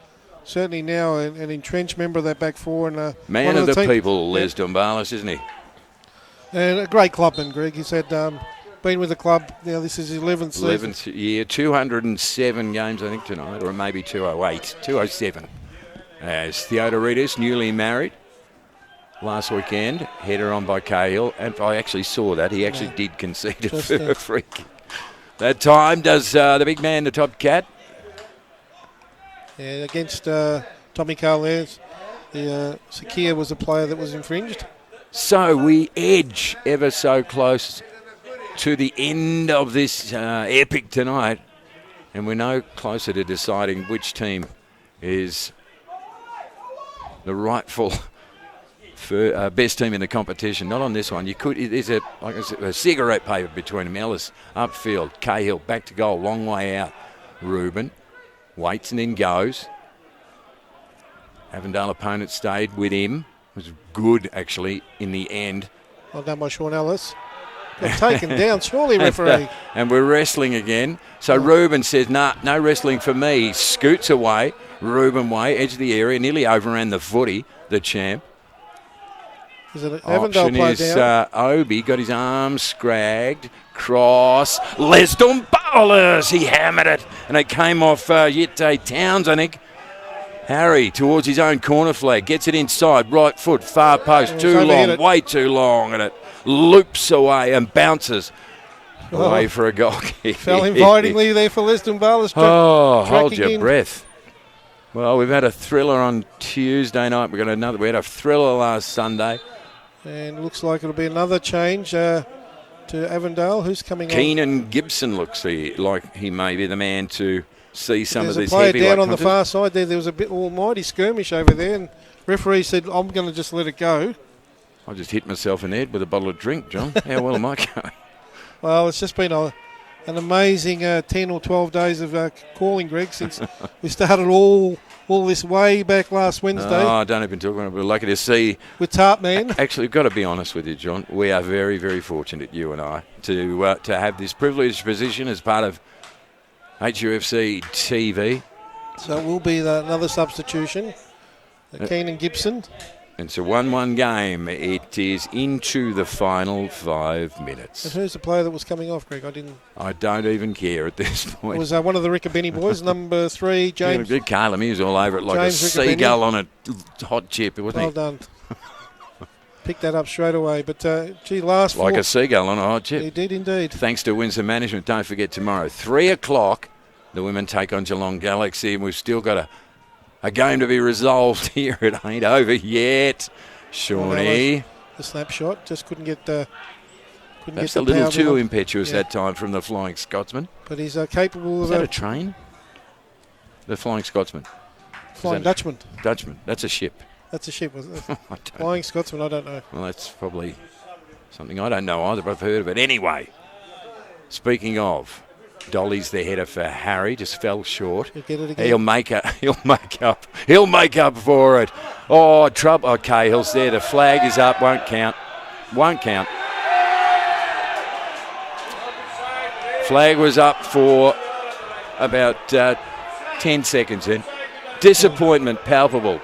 certainly now an entrenched member of that back four. And man of the people, Les Dumbalis, isn't he? And a great clubman, Greg. He's had been with the club, now this is his 11th season. 11th year, 207 games, I think, tonight, or maybe 208, 207. As Theodorides, newly married, last weekend, header on by Cahill, and I actually saw that. He actually did concede a free kick. That time does the big man, the top cat. Yeah, against Tommy Carles, the Sakia was a player that was infringed. So we edge ever so close to the end of this epic tonight, and we're no closer to deciding which team is the rightful best team in the competition. Not on this one. There's a cigarette paper between them. Ellis upfield, Cahill back to goal, long way out. Reuben waits and then goes. Avondale opponent stayed with him. It was good actually in the end. Well done by Sean Ellis. Got taken down, surely, referee. And we're wrestling again. So Reuben says, no wrestling for me. Scoots away, Reuben way, edge of the area, nearly overran the footy, the champ. Is it Avondale play down? Obi got his arm scragged. Cross. Les Dumbalis. He hammered it. And it came off Yete Towns, I think. Harry towards his own corner flag. Gets it inside. Right foot. Far post. Too long. Way too long. And it loops away and bounces away for a goal kick. Fell invitingly there for Les Dumbalis. Hold your breath. Well, we've had a thriller on Tuesday night. We had a thriller last Sunday. And looks like it'll be another change to Avondale. Who's coming on? Keenan Gibson looks like he may be the man to see some of this player heavy. Down on the far side there was a bit almighty skirmish over there, and referee said, I'm going to just let it go. I just hit myself in the head with a bottle of drink, John. How well am I going? Well, it's just been an amazing 10 or 12 days of calling, Greg, since we started all this way back last Wednesday. Oh, don't even talk about it. We're lucky to see. With Tartman. Actually, we've got to be honest with you, John. We are very, very fortunate, you and I, to have this privileged position as part of HUFC TV. So it will be another substitution. Keenan Gibson. It's a 1-1 game. It is into the final 5 minutes. And who's the player that was coming off, Greg? I don't even care at this point. It was one of the Riccobeni boys, number 3, James. Good Carlem, he was all over it like James a seagull on a hot chip, wasn't he? Well done. Picked that up straight away. But, last like a seagull on a hot chip. He did indeed. Thanks to Windsor Management. Don't forget tomorrow, 3 o'clock, the women take on Geelong Galaxy, and we've still got a game to be resolved here. It ain't over yet. Shawnee. The snapshot just couldn't get the. That's a little too impetuous that time from the Flying Scotsman. But he's capable of. Is that a train? The Flying Scotsman. Flying Dutchman. Dutchman. That's a ship. That's a ship, wasn't it? Flying Scotsman, I don't know. Well, that's probably something I don't know either, but I've heard of it. Anyway, speaking of, Dolly's the header for Harry, just fell short. He'll get it again. He'll make up for it. Oh, trouble. Okay, Hill's there. The flag is up. Won't count. Flag was up for about 10 seconds in. Disappointment palpable.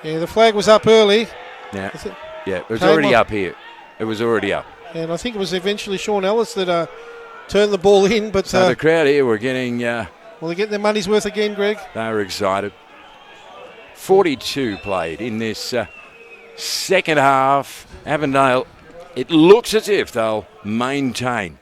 Yeah, the flag was up early. Yeah, it was already up here. It was already up. And I think it was eventually Sean Ellis that turned the ball in. But so the crowd here were getting... well, they're getting their money's worth again, Greg. They were excited. 42 played in this second half. Avondale, it looks as if they'll maintain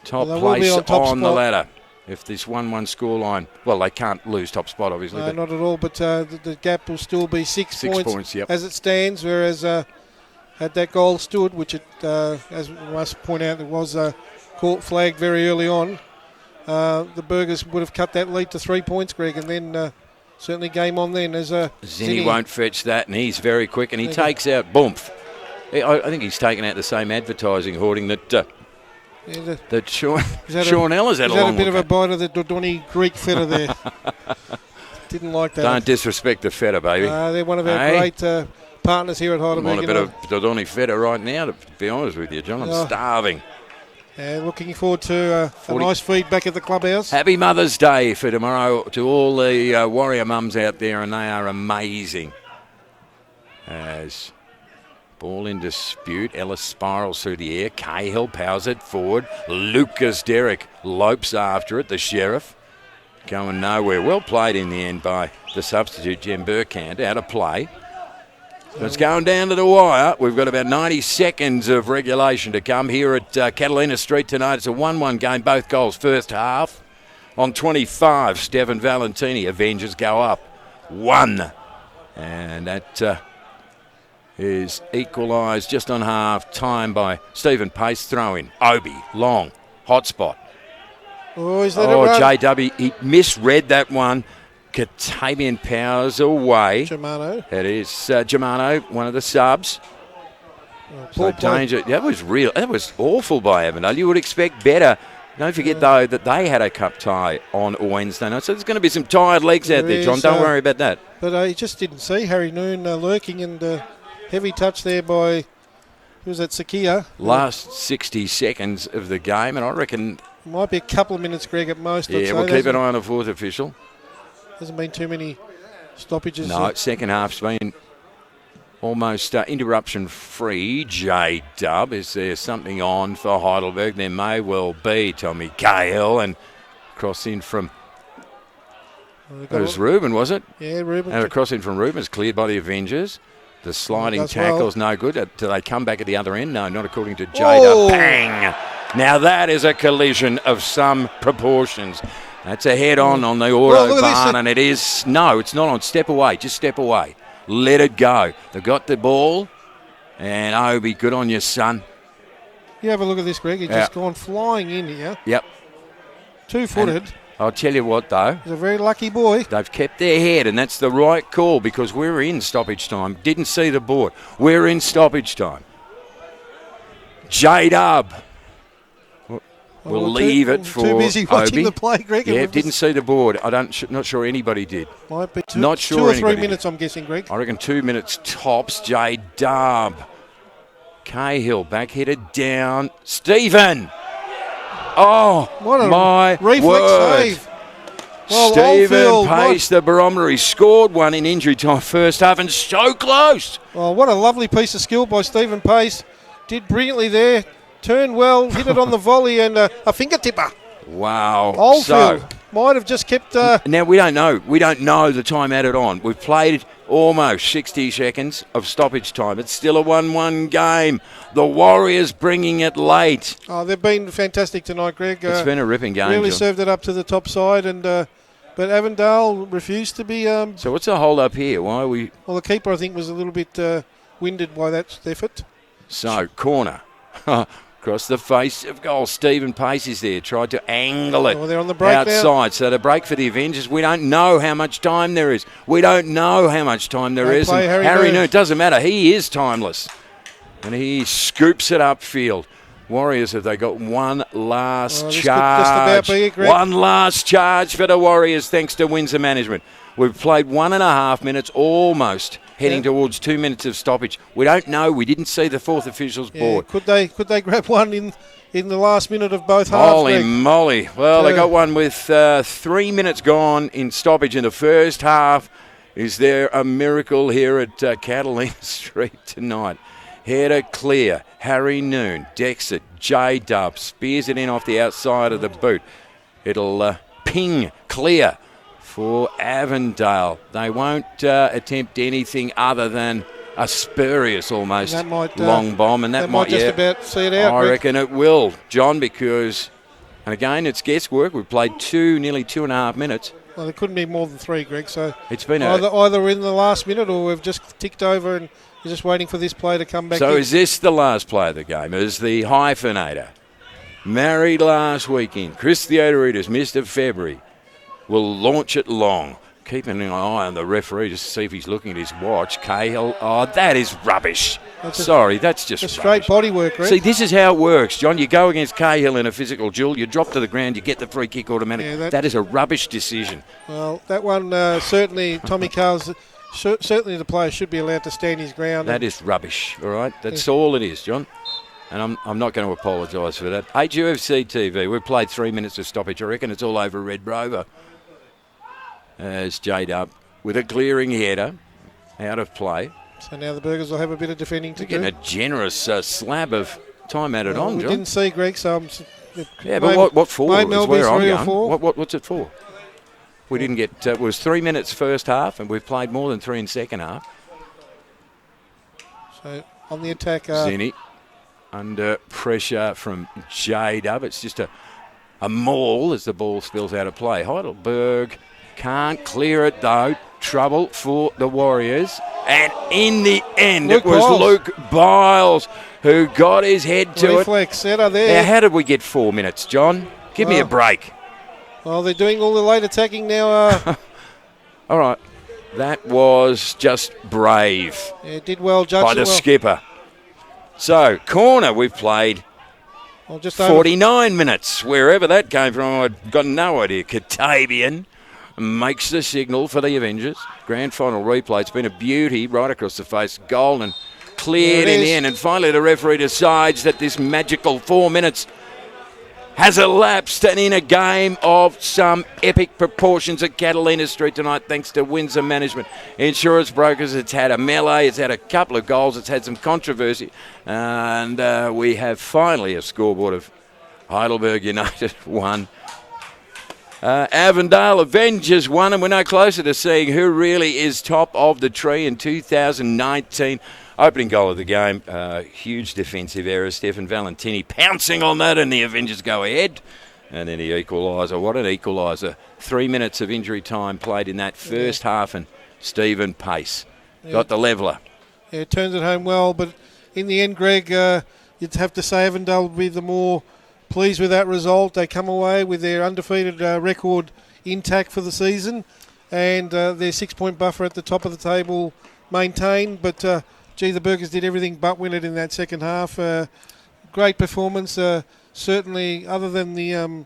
top place on the ladder. If this 1-1 scoreline, well, they can't lose top spot, obviously. No, not at all, but the gap will still be 6 points yep. as it stands, whereas had that goal stood, which it, as we must point out, it was caught flagged very early on, the Burgers would have cut that lead to 3 points, Greg, and then certainly game on then. As Zinni won't fetch that, and he's very quick, and he takes out Boomf. I think he's taken out the same advertising hoarding that Sean Ellis had a bit of a bite of the Dodoni Greek feta there. Didn't like that. Don't disrespect the feta, baby. They're one of our great partners here at Heidelberg. I want a bit of Dodoni feta right now, to be honest with you, John. I'm starving. Looking forward to a nice feed back at the clubhouse. Happy Mother's Day for tomorrow to all the Warrior mums out there, and they are amazing. As ball in dispute, Ellis spirals through the air. Cahill powers it forward. Lucas Derrick lopes after it. The Sheriff going nowhere. Well played in the end by the substitute, Jem Burkant, out of play. So it's going down to the wire. We've got about 90 seconds of regulation to come here at Catalina Street tonight. It's a 1-1 game, both goals first half. On 25, Stephen Valentini. Avengers go up 1. And that is equalised just on half time by Stephen Pace. Throw in. Obi, long, hot spot. JW, he misread that one. Katavian Powers away. Germano. It is Germano, one of the subs. So danger. That was real. That was awful by Avondale. You would expect better. Don't forget, though, that they had a cup tie on Wednesday night. So there's going to be some tired legs out there, John. Don't worry about that. But he just didn't see Harry Noon lurking, and heavy touch there by, who was that, Sakia? Last 60 seconds of the game, and I reckon... Might be a couple of minutes, Greg, at most. Yeah, we'll keep an eye on the fourth official. Hasn't been too many stoppages. No, second half's been almost interruption-free. J-Dub, is there something on for Heidelberg? There may well be. Tommy Cahill, and cross in from... It was Ruben, was it? Yeah, Ruben. And a cross in from Ruben is cleared by the Avengers. The sliding tackle's no good. Do they come back at the other end? No, not according to J-Dub. Bang! Now that is a collision of some proportions. That's a head-on on the Autobahn, and it is... No, it's not on. Step away. Just step away. Let it go. They've got the ball, and Obi, good on you, son. You have a look at this, Greg. He's just gone flying in here. Yep. 2-footed. And I'll tell you what, though. He's a very lucky boy. They've kept their head, and that's the right call, because we're in stoppage time. Didn't see the board. We're in stoppage time. J-Dub. We'll leave it for too busy watching Obi. The play, Greg. Yeah, didn't see the board. Not sure anybody did. Might be not sure 2 or 3 minutes, did. I'm guessing, Greg. I reckon 2 minutes tops. J-Dub. Cahill back-headed down. Stephen! Oh, what a my reflex word. Save. Well, Stephen Pace, the barometer. He scored one in injury time first half, and so close. Oh, what a lovely piece of skill by Stephen Pace. Did brilliantly there. Turned well, hit it on the volley, and a fingertipper. Wow. Oldfield might have just kept... Now, we don't know. We don't know the time added on. We've played almost 60 seconds of stoppage time. It's still a 1-1 game. The Warriors bringing it late. Oh, they've been fantastic tonight, Greg. It's been a ripping game. Really served it up to the top side, and but Avondale refused to be... So what's the hold up here? Why are we... Well, the keeper, I think, was a little bit winded by that effort. So, corner. Across the face of goal. Stephen Pace is there. Tried to angle it they're on the break outside. Now. So the break for the Avengers. We don't know how much time there is. We don't know how much time there is. And Harry Noon, it doesn't matter. He is timeless. And he scoops it upfield. Warriors, have they got one last charge? Just about be it, Greg. One last charge for the Warriors, thanks to Windsor management. We've played 1.5 minutes almost, heading towards 2 minutes of stoppage. We don't know. We didn't see the fourth official's board. Could they grab one in the last minute of both halves? Holy moly. Well, they got one with 3 minutes gone in stoppage in the first half. Is there a miracle here at Catalina Street tonight? Header clear. Harry Noon decks it. J-Dub spears it in off the outside of the boot. It'll ping clear for Avondale. They won't attempt anything other than a spurious almost long bomb, and that might just about see it out. I reckon it will, John, because, and again, it's guesswork. We've played nearly 2.5 minutes. Well, there couldn't be more than 3, Greg. So it's been either in the last minute or we've just ticked over and you're just waiting for this play to come back. So is this the last play of the game? Is the hyphenator married last weekend? Chris Theodorides, Mr. February, will launch it long. Keeping an eye on the referee just to see if he's looking at his watch. Cahill, that is rubbish. That's just straight rubbish. Body work, right? See, this is how it works, John. You go against Cahill in a physical duel, you drop to the ground, you get the free kick automatically. Yeah, that is a rubbish decision. Well, that one certainly, Tommy Carl's, certainly the player should be allowed to stand his ground. That is rubbish, all right? That's all it is, John. And I'm not going to apologise for that. HUFC TV, we've played 3 minutes of stoppage. I reckon it's all over Red Rover. As J-Dub with a clearing header out of play. So now the Burgers will have a bit of defending to do. Getting a generous slab of time added on, John. We didn't see, Greg, so but what for? Is where I'm going. What's it for? We didn't get... it was 3 minutes first half, and we've played more than 3 in second half. So on the attack... Zinni under pressure from J-Dub. It's just a maul as the ball spills out of play. Heidelberg... can't clear it though. Trouble for the Warriors. And in the end, it was Luke Biles who got his head to Reflex setter there. Now, how did we get 4 minutes, John? Give me a break. Well, they're doing all the late attacking now. All right. That was just brave. Yeah, did well, Judge. By the skipper. So, corner, we've played just 49 minutes. Wherever that came from, I've got no idea. Katabian makes the signal for the Avengers. Grand final replay. It's been a beauty right across the face. Goal and cleared in the end. And finally the referee decides that this magical 4 minutes has elapsed, and in a game of some epic proportions at Catalina Street tonight, thanks to Windsor Management Insurance Brokers. It's had a melee, it's had a couple of goals, it's had some controversy, and we have finally a scoreboard of Heidelberg United 1. Avondale Avengers 1, and we're no closer to seeing who really is top of the tree in 2019. Opening goal of the game, huge defensive error. Stefan Valentini pouncing on that, and the Avengers go ahead. And then the equaliser. What an equaliser. 3 minutes of injury time played in that first half, and Stephen Pace got the leveller. Yeah, turns it home well, but in the end, Greg, you'd have to say Avondale would be the more pleased with that result. They come away with their undefeated record intact for the season, and their 6-point buffer at the top of the table maintained. But, the Burgers did everything but win it in that second half. Great performance, certainly, other than the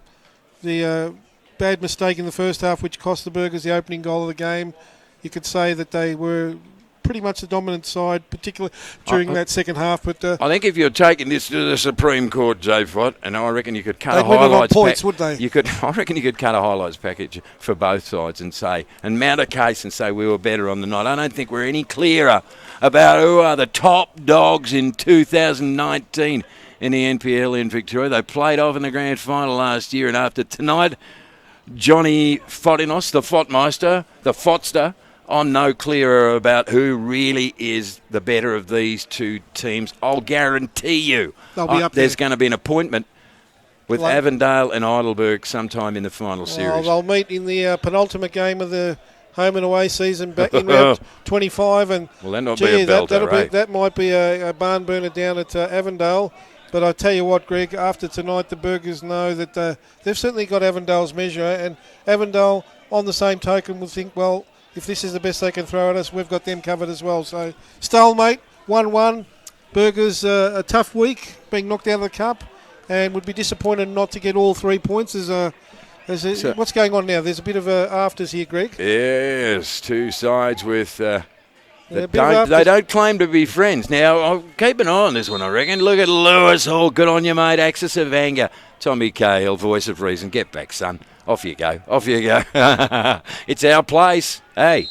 bad mistake in the first half, which cost the Burgers the opening goal of the game. You could say that they were pretty much the dominant side, particularly during that second half. But I think if you're taking this to the Supreme Court, Jay Fott, and I reckon you could cut a highlights points, would they? I reckon you could cut a highlights package for both sides and mount a case and say we were better on the night. I don't think we're any clearer about who are the top dogs in 2019 in the NPL in Victoria. They played off in the grand final last year, and after tonight, Johnny Fottinos, the Fottmeister, the Fotster, I'm no clearer about who really is the better of these two teams. I'll guarantee you there's going to be an appointment with Avondale and Heidelberg sometime in the final series. They'll meet in the penultimate game of the home and away season back in round 25. And that might be a belter, that might be a barn burner down at Avondale. But I tell you what, Greg, after tonight, the Burgers know that they've certainly got Avondale's measure. And Avondale, on the same token, will think, well, if this is the best they can throw at us, we've got them covered as well. So, stalemate, 1-1. Burgers, a tough week, being knocked out of the cup, and would be disappointed not to get all 3 points. What's going on now? There's a bit of afters here, Greg. Yes, two sides with... they don't claim to be friends. Now, I'll keep an eye on this one, I reckon. Look at Lewis. Oh, good on you, mate. Axis of anger. Tommy Cahill, voice of reason. Get back, son. Off you go. Off you go. It's our place. Hey,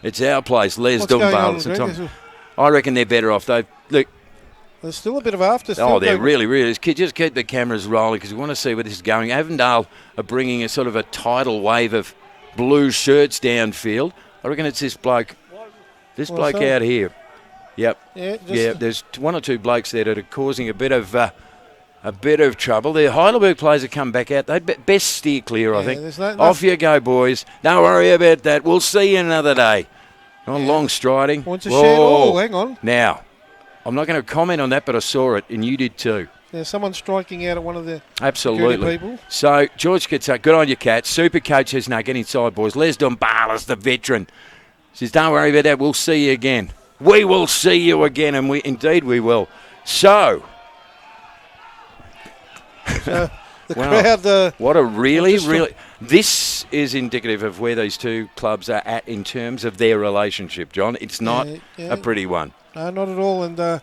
It's our place. Les What's going on, Dumbarton. Greg? I reckon they're better off. Look, There's still a bit of after. they're really. Just keep the cameras rolling because we want to see where this is going. Avondale are bringing a sort of a tidal wave of blue shirts downfield. I reckon it's this bloke out here. Yep. Yeah, there's one or two blokes there that are causing a bit of trouble. The Heidelberg players have come back out. They'd best steer clear, I think. Off you go, boys. Don't worry about that. We'll see you another day. Long striding. Wants a shed. Oh, hang on. Now, I'm not going to comment on that, but I saw it, and you did too. There's someone striking out at one of the Absolutely. people. So, George Kitsuck, good on you, Cat. Super coach says, no, get inside, boys. Les Dumbarton's the veteran. Says, don't worry about that. We'll see you again. We will see you again, and indeed we will. So... The crowd. What a really. This is indicative of where these two clubs are at in terms of their relationship, John. It's not a pretty one. No, not at all. And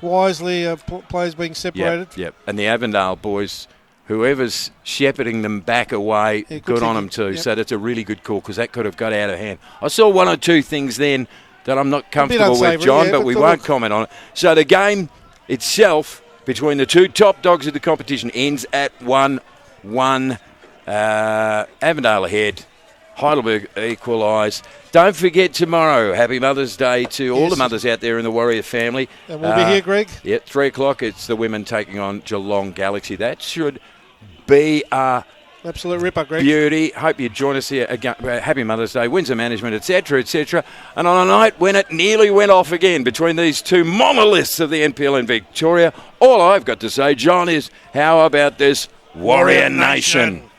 wisely, players being separated. Yep. And the Avondale boys, whoever's shepherding them back away, good on them too. Yep. So that's a really good call because that could have got out of hand. I saw one or two things then that I'm not comfortable with, John, but we won't comment on it. So the game itself between the two top dogs of the competition ends at 1-1. Avondale ahead. Heidelberg equalise. Don't forget tomorrow, happy Mother's Day to all the mothers out there in the Warrior family. And we'll be here, Greg. Yeah, 3 o'clock. It's the women taking on Geelong Galaxy. That should be a absolute ripper, Greg. Beauty. Hope you join us here again. Happy Mother's Day, Windsor Management, etc., etc. And on a night when it nearly went off again between these two monoliths of the NPL in Victoria, all I've got to say, John, is how about this Warrior Nation?